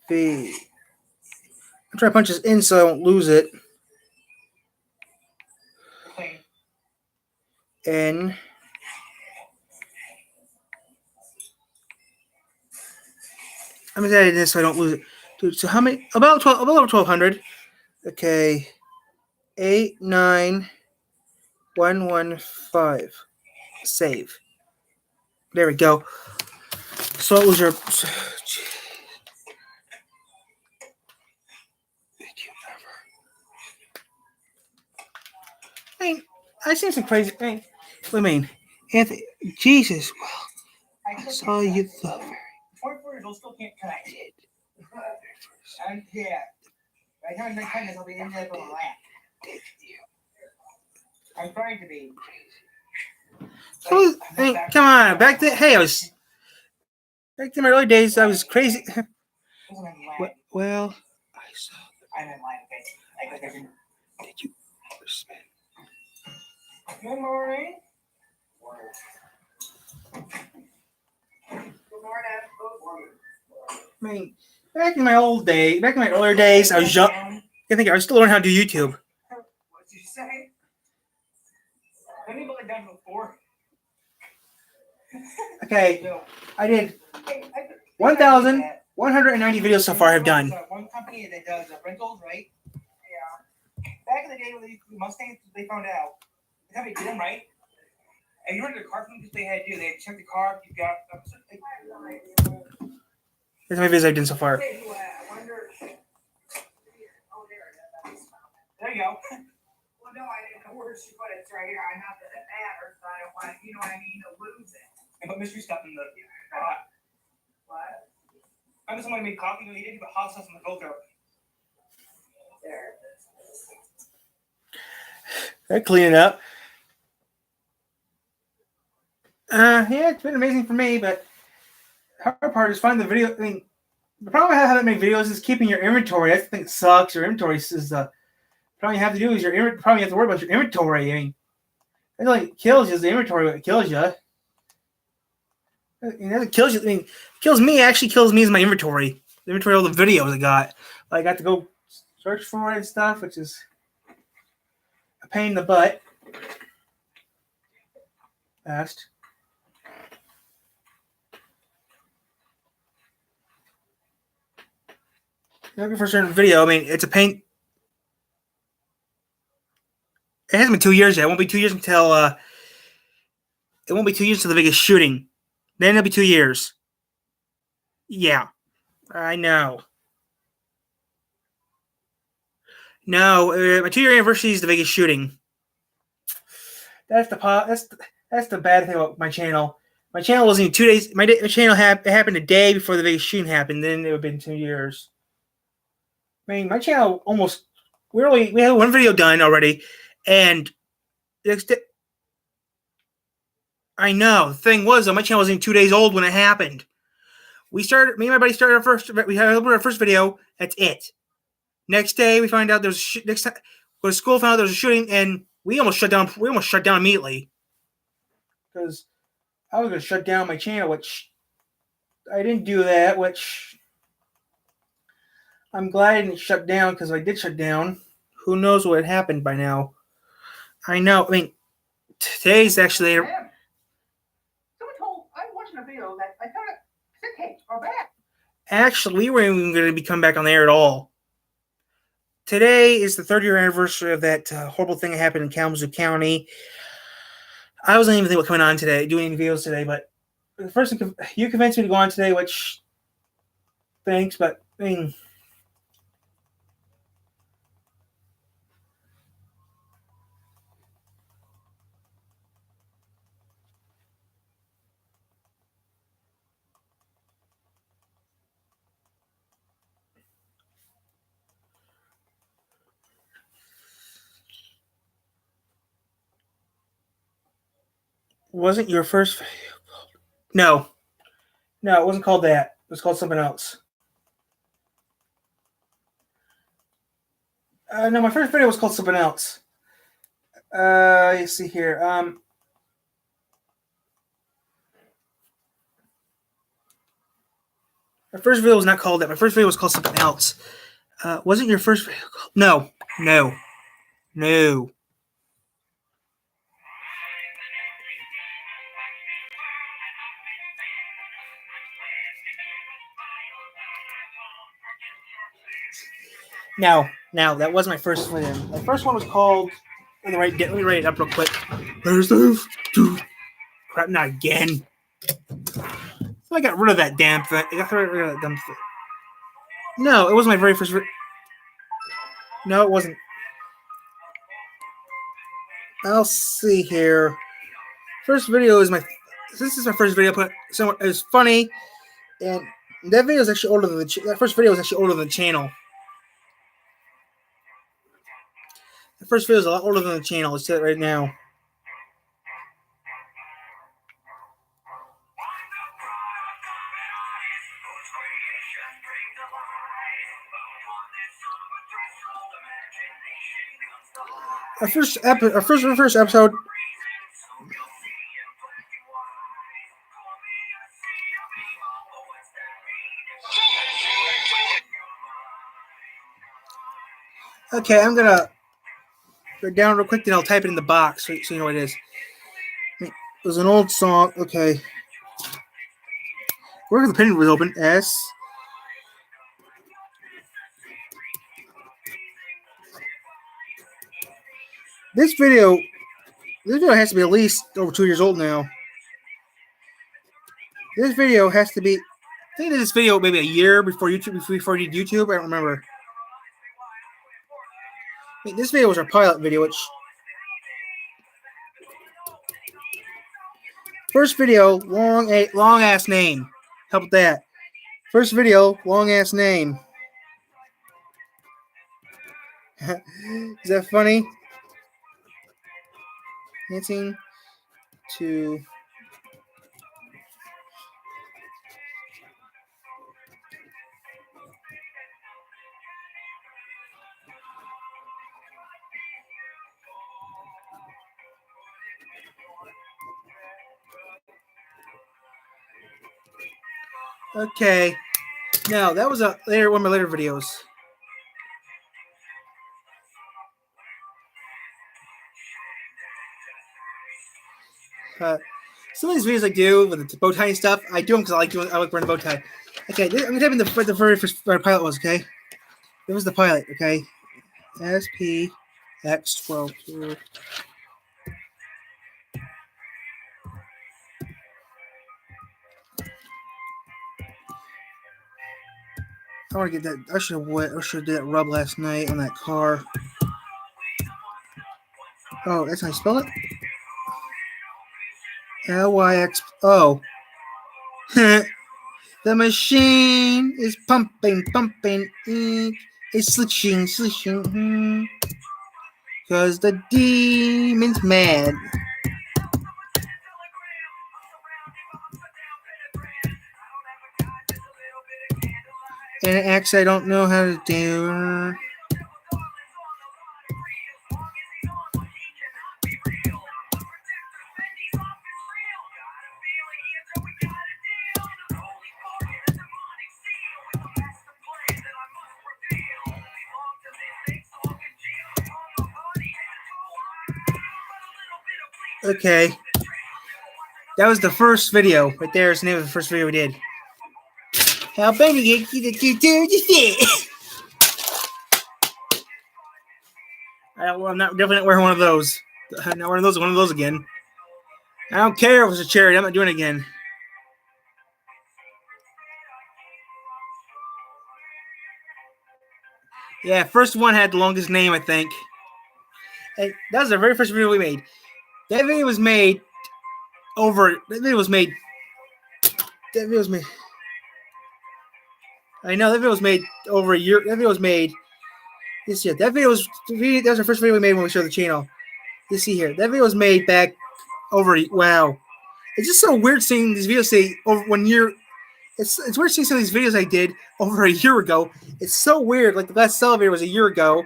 Speaker 1: I'm trying to punch this in so I don't lose it. N. I'm just adding this so I don't lose it. Dude, so how many? About 12, about 1,200. Okay. 89115. Save. There we go. So it was your. I mean, I've seen some crazy things. What do you mean? Anthony, Jesus, well, I saw you the very
Speaker 4: 24 years old still can't connect.
Speaker 1: did.
Speaker 4: And yeah. Right now, in my kindness, I'll be in there for a laugh.
Speaker 1: Did you?
Speaker 4: I'm trying to be.
Speaker 1: So, I mean, come on. Back then, hey, back in my early days, I was crazy. Well, I saw.
Speaker 4: I'm in line, okay? Like I can.
Speaker 1: Did you spend?
Speaker 4: Good morning.
Speaker 1: I mean, back in my earlier days, I was young. I think I was still learning how to do YouTube.
Speaker 4: What did you say? Anybody done before?
Speaker 1: Okay, I did 1,190 videos so far. I've done.
Speaker 4: One company that does rentals, right? Yeah. Back in the day when the Mustangs, they found out. The company did them, right? And you rented a car from them because they had you. They had checked the car. You got.
Speaker 1: Here's my videos I've done so far.
Speaker 4: There you go. Well, no, I didn't know where she put it. It's right here. I not that it matters, but I don't want, you know what I mean, to lose it. And put mystery stuff in the pot. What? I know someone made coffee. No, he didn't put hot sauce in the filter. There.
Speaker 1: I clean it up. Yeah, it's been amazing for me, but the hard part is finding the video. I mean, the problem I have that many videos is keeping your inventory. That's the thing that sucks. Your inventory is the problem you have to do is probably have to worry about your inventory. I mean, it only kills you is the inventory. What kills you? It kills you. I mean, kills me. Actually, kills me is my inventory. The inventory of all the videos I got. I got to go search for it and stuff, which is a pain in the butt. Fast. Looking for a certain video. I mean, it's a pain. It hasn't been 2 years yet. It won't be 2 years until the biggest shooting. Then it'll be 2 years. Yeah, I know. No, my 2-year anniversary is the biggest shooting. That's the bad thing about my channel. My channel wasn't even 2 days. My channel happened a day before the biggest shooting happened. Then it would have been 2 years. I mean, my channel we had one video done already, and I know. The thing was, though, my channel was only 2 days old when it happened. Me and my buddy started we had our first video. That's it. Next day, we find out next time, go to school, found out there was a shooting, and we almost shut down. We almost shut down immediately because I was going to shut down my channel, which I didn't do that. Which I'm glad I didn't shut down because if I did shut down, who knows what had happened by now? I know. I mean, today's actually.
Speaker 4: Someone told. I'm watching a video that I thought sick or bad.
Speaker 1: Actually, we weren't even going to be coming back on the air at all. Today is the 3rd-year anniversary of that horrible thing that happened in Kalamazoo County. I wasn't even thinking about coming on today, doing any videos today, but the first thing, you convinced me to go on today, which thanks, but I mean, wasn't your first video? No, it wasn't called that. It was called something else. No, my first video was called something else. You see here. My first video was not called that. My first video was called something else. Wasn't your first video called? No. No, that wasn't my first video. My first one was called. Let me write it up real quick. There's this. Crap, not again. So I got rid of that damn thing. I got rid of that damn thing. No, it wasn't my very first. No, it wasn't. I'll see here. First video is my. This is my first video. It was funny, and that video is actually older than that first video was actually older than the channel. The first video is a lot older than the channel. Let's say it right now. Our first episode. Okay, I'm gonna go down real quick, then I'll type it in the box so you know what it is. It was an old song. Okay, where the pin was open. S. This video has to be at least over 2 years old now. This video has to be. I think this video maybe a year before you did YouTube. I don't remember. This video was our pilot video, which first video long ass name. How about that? First video long ass name. Is that funny? Dancing to okay. Now that was one of my later videos. Some of these videos I do with the bow tie and stuff, I do them because I like wearing the bow tie. Okay, I'm gonna type in the very first pilot was. Okay, it was the pilot. Okay, SPX12. I want to get that. I should have did that rub last night on that car. Oh, that's how you spell it. LYX. Oh. The machine is pumping ink. It's slishing. Cause the demon's mad. And it acts I don't know how to do. Okay. That was the first video. Right there is the name of the first video we did. How baby get you to do this? I'm definitely not wearing one of those. I'm not wearing one of those again. I don't care if it's a charity. I'm not doing it again. Yeah, first one had the longest name, I think. And that was the very first video we made. That video was made. I know that video was made over a year. That video was made this year. That was our first video we made when we showed the channel. You see here, that video was made back over. Wow, it's just so weird seeing these videos say over 1 year. It's weird seeing some of these videos I did over a year ago. It's so weird. Like the last celebrator was a year ago,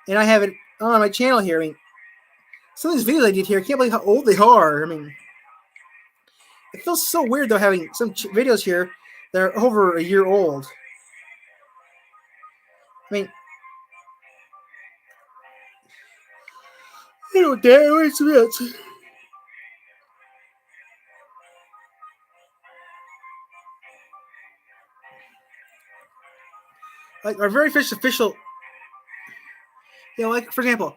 Speaker 1: and I have it on my channel here. I mean, some of these videos I did here, I can't believe how old they are. I mean, it feels so weird though having some videos here that are over a year old. I mean, you know, damn, it's nuts. Like our very first official, you know, like for example,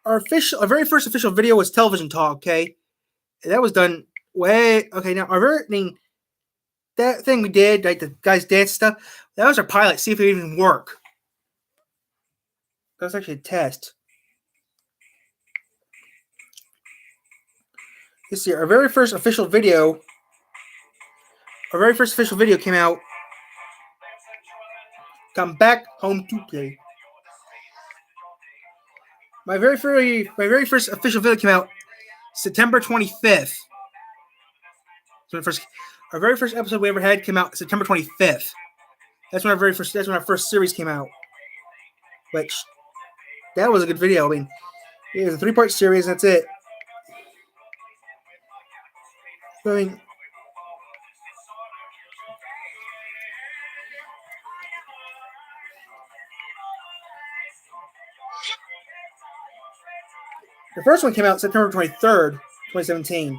Speaker 1: our very first official video was television talk. Okay, and that was done way. Okay, now that thing we did, like the guys dance stuff, that was our pilot. See if it even work. That was actually a test. You see, our very first official video came out. Come back home to play. My very first official video came out September 25th. So our very first episode we ever had came out September 25th. That's when our first series came out. Which that was a good video. I mean, it was a 3-part series. That's it. I mean, the first one came out September 23rd, 2017.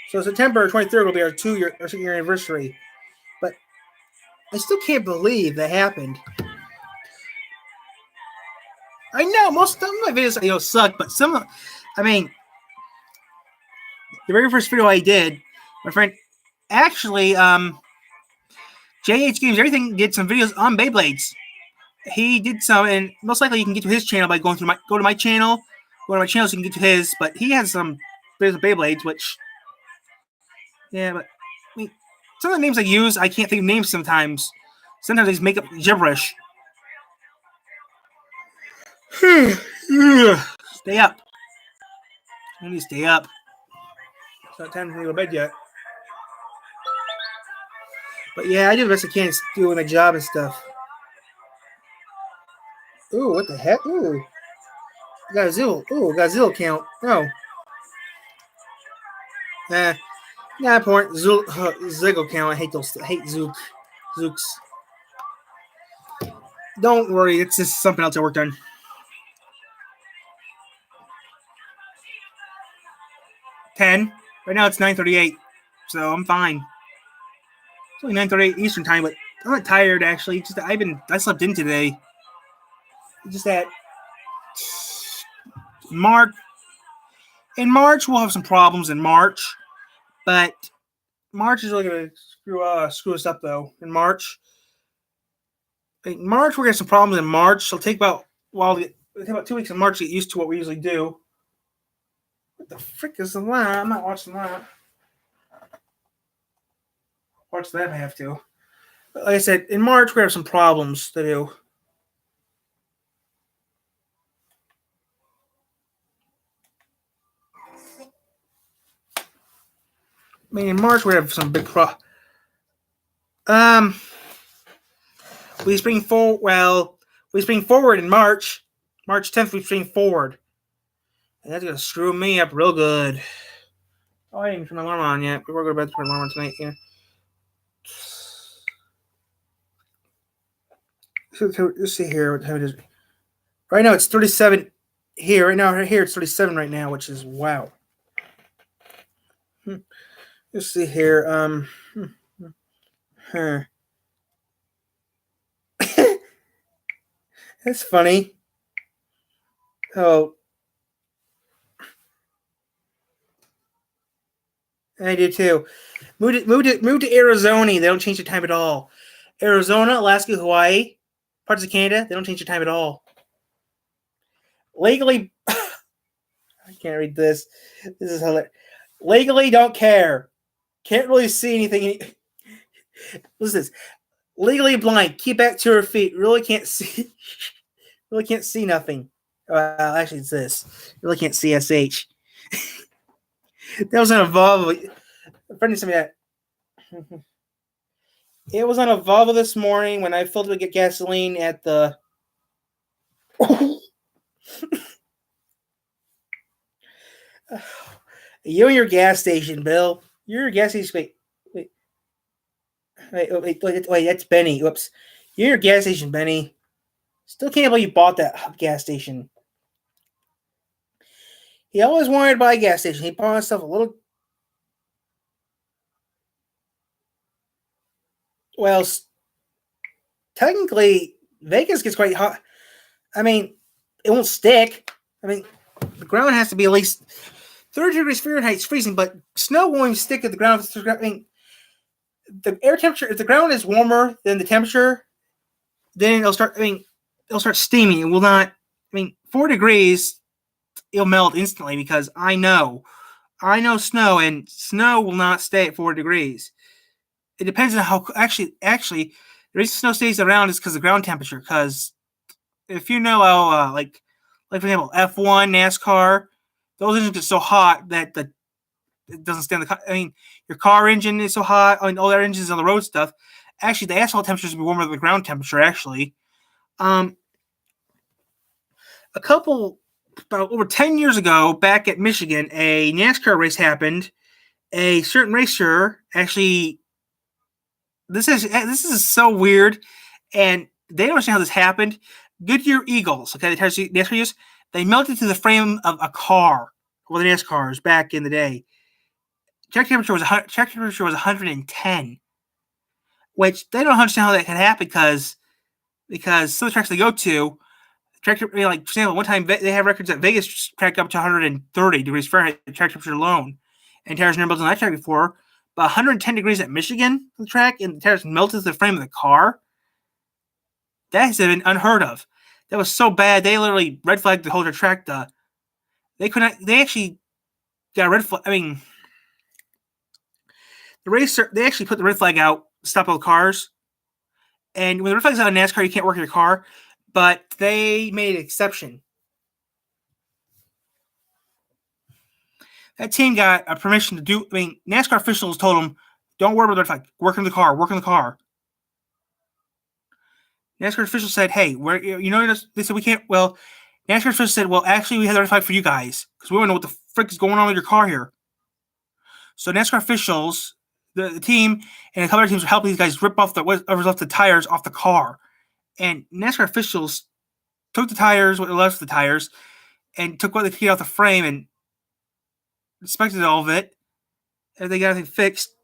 Speaker 1: So September 23rd will be our 2-year anniversary. But I still can't believe that happened. I know most of my videos suck, but the very first video I did, my friend actually JH Games Everything did some videos on Beyblades. He did some, and most likely you can get to his channel by go to my channel. Go to my channel so you can get to his, but he has some videos of Beyblades, which yeah, but I mean, some of the names I use, I can't think of names sometimes. Sometimes I just make up gibberish. Stay up. I need to stay up. It's not time for me to go to bed yet. But yeah, I do the best I can doing my job and stuff. Ooh, what the heck? Ooh. Got a zero count. Oh. Nah, point. Ziggle count. I hate those. I hate Zooks. Don't worry, it's just something else I worked on. Right now it's 9:38, so I'm fine. It's only 9:38 Eastern time, but I'm not tired actually. Just I slept in today. Just that in March we'll have some problems in March, but March is really gonna screw us up though. In March we're gonna have some problems in March. So it'll take about 2 weeks in March to get used to what we usually do. What the frick is the line? I'm not watching that. Watch that if I have to. But like I said, in March we have some problems to do. I mean, in March we have some big we spring forward in March. March 10th we spring forward. And that's gonna screw me up real good. Oh, I didn't even turn my alarm on yet. We're going to bed for my alarm on tonight. Yeah. So let's see here what time it is. Right now it's 37 here. Right here it's 37 right now, which is wow. Let's see here. That's funny. Oh. I do too. Move to Arizona. They don't change the time at all. Arizona, Alaska, Hawaii, parts of Canada, they don't change the time at all. Legally, I can't read this. This is hilarious. Legally, don't care. Can't really see anything. What's this? Legally blind. Keep back to her feet. Really can't see. Really can't see nothing. Actually, it's this. Really can't see SH. That was an evolve. A friend sent me that. It was on a Volvo this morning when I filled to get gasoline at the. You and your gas station, Bill. Your gas station. Wait. That's Benny. Whoops. You're your gas station, Benny. Still can't believe you bought that gas station. He always wanted to buy a gas station. He bought himself a little. Well, technically, Vegas gets quite hot. I mean, it won't stick. I mean, the ground has to be at least 30 degrees Fahrenheit. It's freezing, but snow won't even stick at the ground. I mean, the air temperature, if the ground is warmer than the temperature, then it'll start. I mean, it'll start steaming. It will not. I mean, 4 degrees, it'll melt instantly because I know snow, and snow will not stay at 4 degrees. It depends on how actually the reason snow stays around is because of ground temperature. Because if you know how like for example F1 NASCAR, those engines get so hot that it doesn't stand the. I mean, your car engine is so hot. I mean, all their engines on the road stuff. Actually, the asphalt temperatures will be warmer than the ground temperature. Actually, a couple about over 10 years ago, back at Michigan, a NASCAR race happened. A certain racer actually. This is so weird, and they don't understand how this happened. Goodyear Eagles, okay, the tires NASCAR use, they melted to the frame of a car, or the NASCARs back in the day. Check temperature was 110, which they don't understand how that can happen because some of the tracks they go to, like for example, one time they have records that Vegas cracked up to 130 degrees Fahrenheit track temperature alone, and tires never built on that track before. But 110 degrees at Michigan, the track, and the tires melted to the frame of the car. That has been unheard of. That was so bad. They literally red flagged the whole track. They could not. They actually got a red flag. I mean, the racer. They actually put the red flag out to stop all the cars. And when the red flag's out in NASCAR, you can't work your car. But they made an exception. That team got a permission to do. I mean, NASCAR officials told them, "Don't worry about the red flag. Work in the car. Work in the car." NASCAR officials said, "Hey, they said we can't." Well, NASCAR officials said, "Well, actually, we have the red flag for you guys because we want to know what the frick is going on with your car here." So NASCAR officials, the team, and a couple other teams were helping these guys rip off whatever's left the tires off the car. And NASCAR officials took the tires, what left of the tires, and took what they could get off the frame and inspected all of it. And they got everything fixed.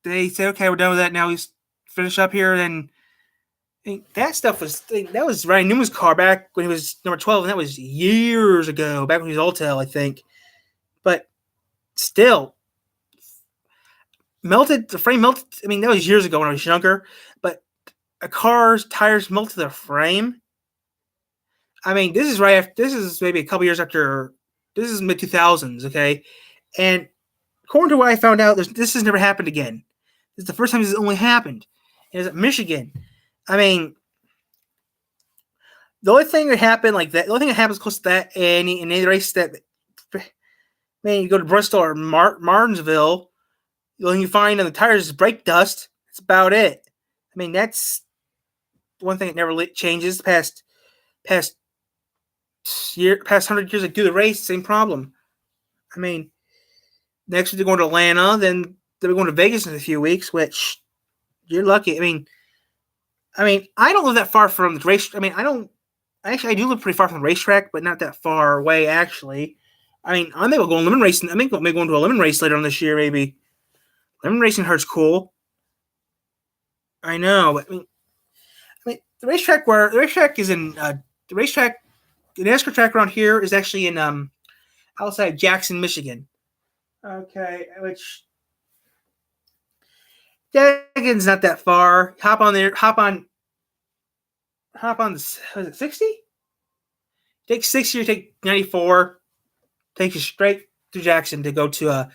Speaker 1: They said, "Okay, we're done with that. Now we finish up here." And that stuff that was Ryan Newman's car back when he was number 12, and that was years ago, back when he was Alltel, I think. But still, the frame melted. I mean, that was years ago when I was younger, but a car's tires melted the frame. I mean, this is maybe a couple years after, this is mid 2000s, okay? And according to what I found out, this has never happened again. This is the first time this has only happened. And it's at Michigan. I mean, the only thing that happened like that, the only thing that happens close to that in any race that, man, you go to Bristol or Martinsville, the only thing you find on the tires is brake dust. That's about it. I mean, that's one thing that never changes. Past 100 years, I do the race, same problem. I mean, next week they're going to Atlanta, then they're going to Vegas in a few weeks, which you're lucky. I mean, I don't live that far from the race. I mean, I do live pretty far from the racetrack, but not that far away, actually. I mean, I may go lemon racing. I may go into a lemon race later on this year, maybe. Lemon racing hurts cool. I know, but I mean, the racetrack is in the NASCAR track around here is actually in outside Jackson, Michigan. Okay, which Jackson's not that far. Hop on was it 60? Take 60 or take 94. Take you straight to Jackson to go to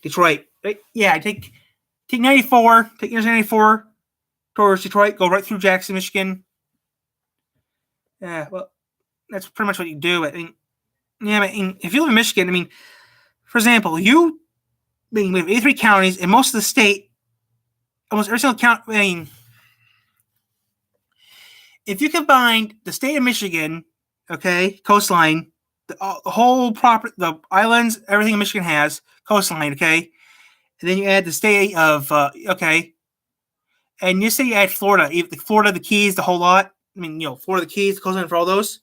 Speaker 1: Detroit. Right? Yeah, take 94, take 94 towards Detroit, go right through Jackson, Michigan. Yeah, well, that's pretty much what you do. I mean, if you live in Michigan, I mean, for example, we have 83 counties, and most of the state almost every single count. I mean, if you combine the state of Michigan, okay, coastline, the whole property, the islands, everything Michigan has, coastline, okay, and then you add the state of, okay, and you say you add Florida, Florida, the Keys, the whole lot. I mean, Florida, the Keys, the coastline for all those.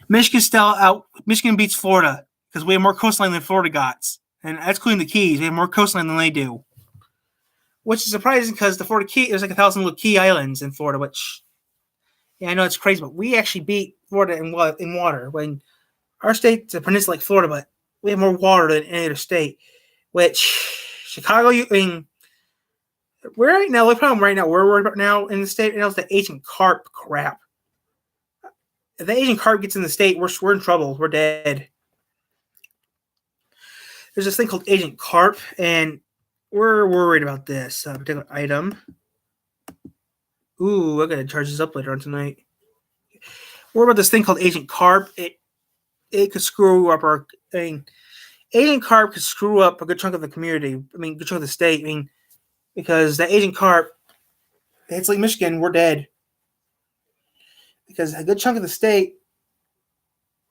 Speaker 1: Michigan beats Florida because we have more coastline than Florida got, and that's including the Keys. We have more coastline than they do, which is surprising because the Florida Key, there's like 1,000 little Key islands in Florida, which, yeah, I know it's crazy, but we actually beat Florida in water. When our state's a peninsula like Florida, but we have more water than any other state. Which Chicago, I mean, we're right now. The problem right now we're worried about now in the state is the Asian carp crap. If the Asian carp gets in the state, we're in trouble. We're dead. There's this thing called Asian carp, and we're worried about this particular item. Ooh, I gotta charge this up later on tonight. We're about this thing called Asian carp. It could screw up our. I mean, Asian carp could screw up a good chunk of the community. I mean, good chunk of the state. I mean, because that Asian carp, it's like Michigan, we're dead. Because a good chunk of the state,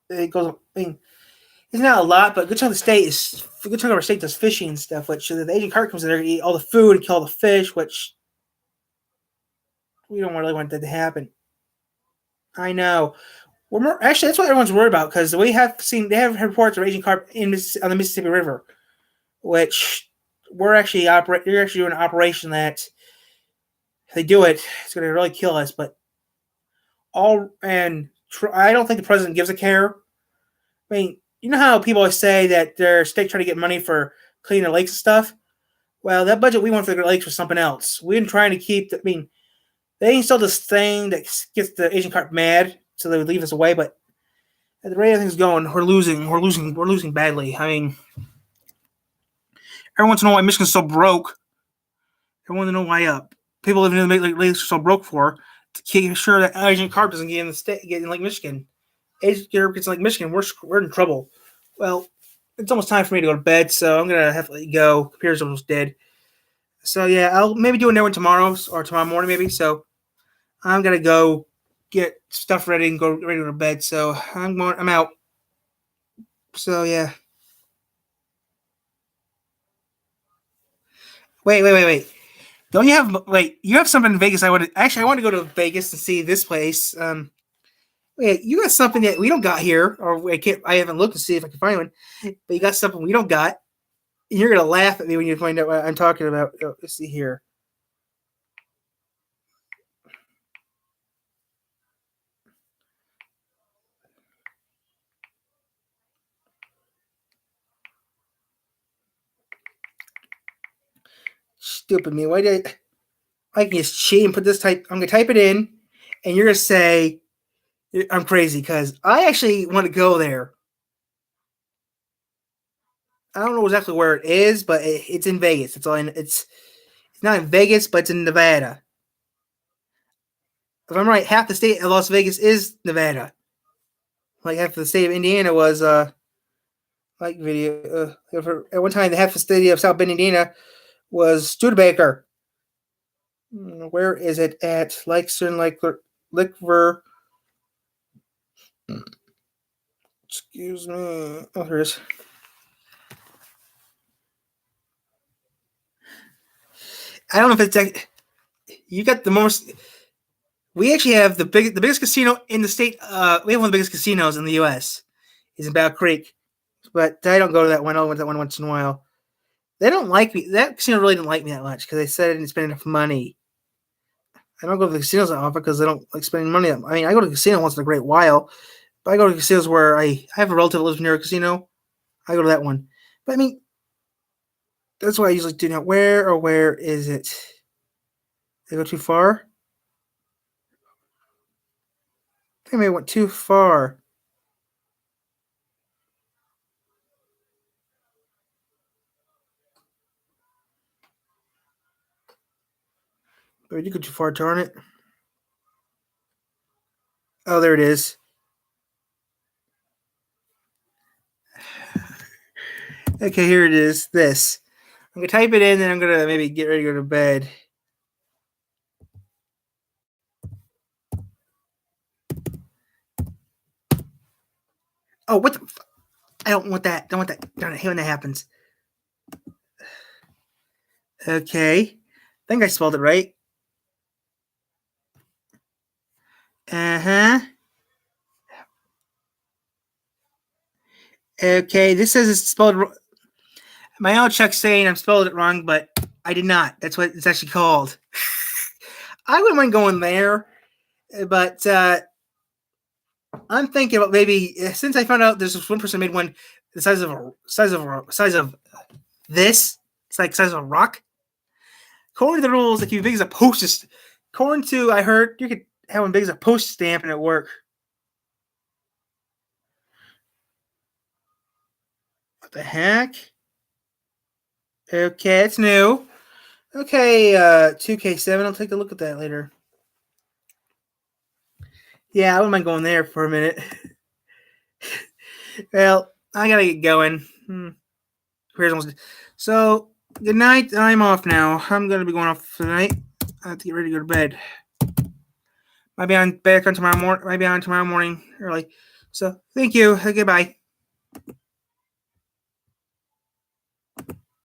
Speaker 1: it goes. I mean, it's not a lot, but a good chunk of the state is a good chunk of our state does fishing and stuff. Which the Asian carp comes in there and eat all the food and kill all the fish, which we don't really want that to happen. I know. We're more actually. That's what everyone's worried about because we have seen they have reports of Asian carp on the Mississippi River, which we're actually You're actually doing an operation that if they do it, it's going to really kill us. But I don't think the president gives a care. I mean, you know how people always say that their state trying to get money for cleaning their lakes and stuff. Well, that budget we want for the lakes was something else. We've been trying to keep. I mean, they installed this thing that gets the Asian carp mad, so they would leave us away. But at the rate everything's going, we're losing badly. I mean, everyone wants to know why Michigan's so broke. Everyone wants to know why people living in the lakes are so broke for to keep sure that Asian carp doesn't get in Lake Michigan. Asian carp gets in Lake Michigan, we're in trouble. Well, it's almost time for me to go to bed, so I'm gonna have to let you go. Computer's almost dead. So yeah, I'll maybe do another one tomorrow or tomorrow morning maybe. So I'm gonna go get stuff ready and go ready to go to bed. So I'm out. So yeah. Wait. Don't you have you have something in Vegas? I want to go to Vegas and see this place. Wait, you got something that we don't got here, or I haven't looked to see if I can find one. But you got something we don't got. And you're gonna laugh at me when you find out what I'm talking about. Let's see here. Stupid me. Why did I can just cheat and put this type? I'm gonna type it in, and you're gonna say I'm crazy because I actually want to go there. I don't know exactly where it is, but it's in Vegas. It's not in Vegas, but it's in Nevada. If I'm right, half the state of Las Vegas is Nevada. Like half the state of Indiana was video. At one time, the half the state of South Bend, Indiana was Studebaker. Where is it at? Lickver. Excuse me. Oh, here it is. I don't know if it's you got the most. We actually have the biggest casino in the state. We have one of the biggest casinos in the U.S. Is in Battle Creek, but I don't go to that one. I went to that one once in a while. They don't like me. That casino really didn't like me that much because they said I didn't spend enough money. I don't go to the casinos that often because I don't like spending money. I mean, I go to the casino once in a great while, but I go to casinos where I have a relative that lives near a casino. I go to that one. But I mean, that's why I usually do not. Where is it? Did I go too far? I think I went too far. But I did go too far, darn it. Oh, there it is. Okay, here it is. This. I'm going to type it in, and I'm going to maybe get ready to go to bed. Oh, what the? I don't want that. Don't want that. Darn it! I hate when that happens. Okay. I think I spelled it right. Uh-huh. Okay, this says it's spelled wrong. My auto check's saying I'm spelled it wrong, but I did not. That's what it's actually called. I wouldn't mind going there, but I'm thinking about maybe since I found out there's this one person made one the size of this. It's like size of a rock. According to the rules, it can be big as a postage. According to I heard, you could have one big as a postage stamp and it work. What the heck? Okay, it's new. Okay, 2K7. I'll take a look at that later. Yeah, I wouldn't mind going there for a minute. Well, I gotta get going. So, good night. I'm off now. I'm gonna be going off tonight. I have to get ready to go to bed. Might be on back on tomorrow morning. Might be on tomorrow morning early. So, thank you. Goodbye.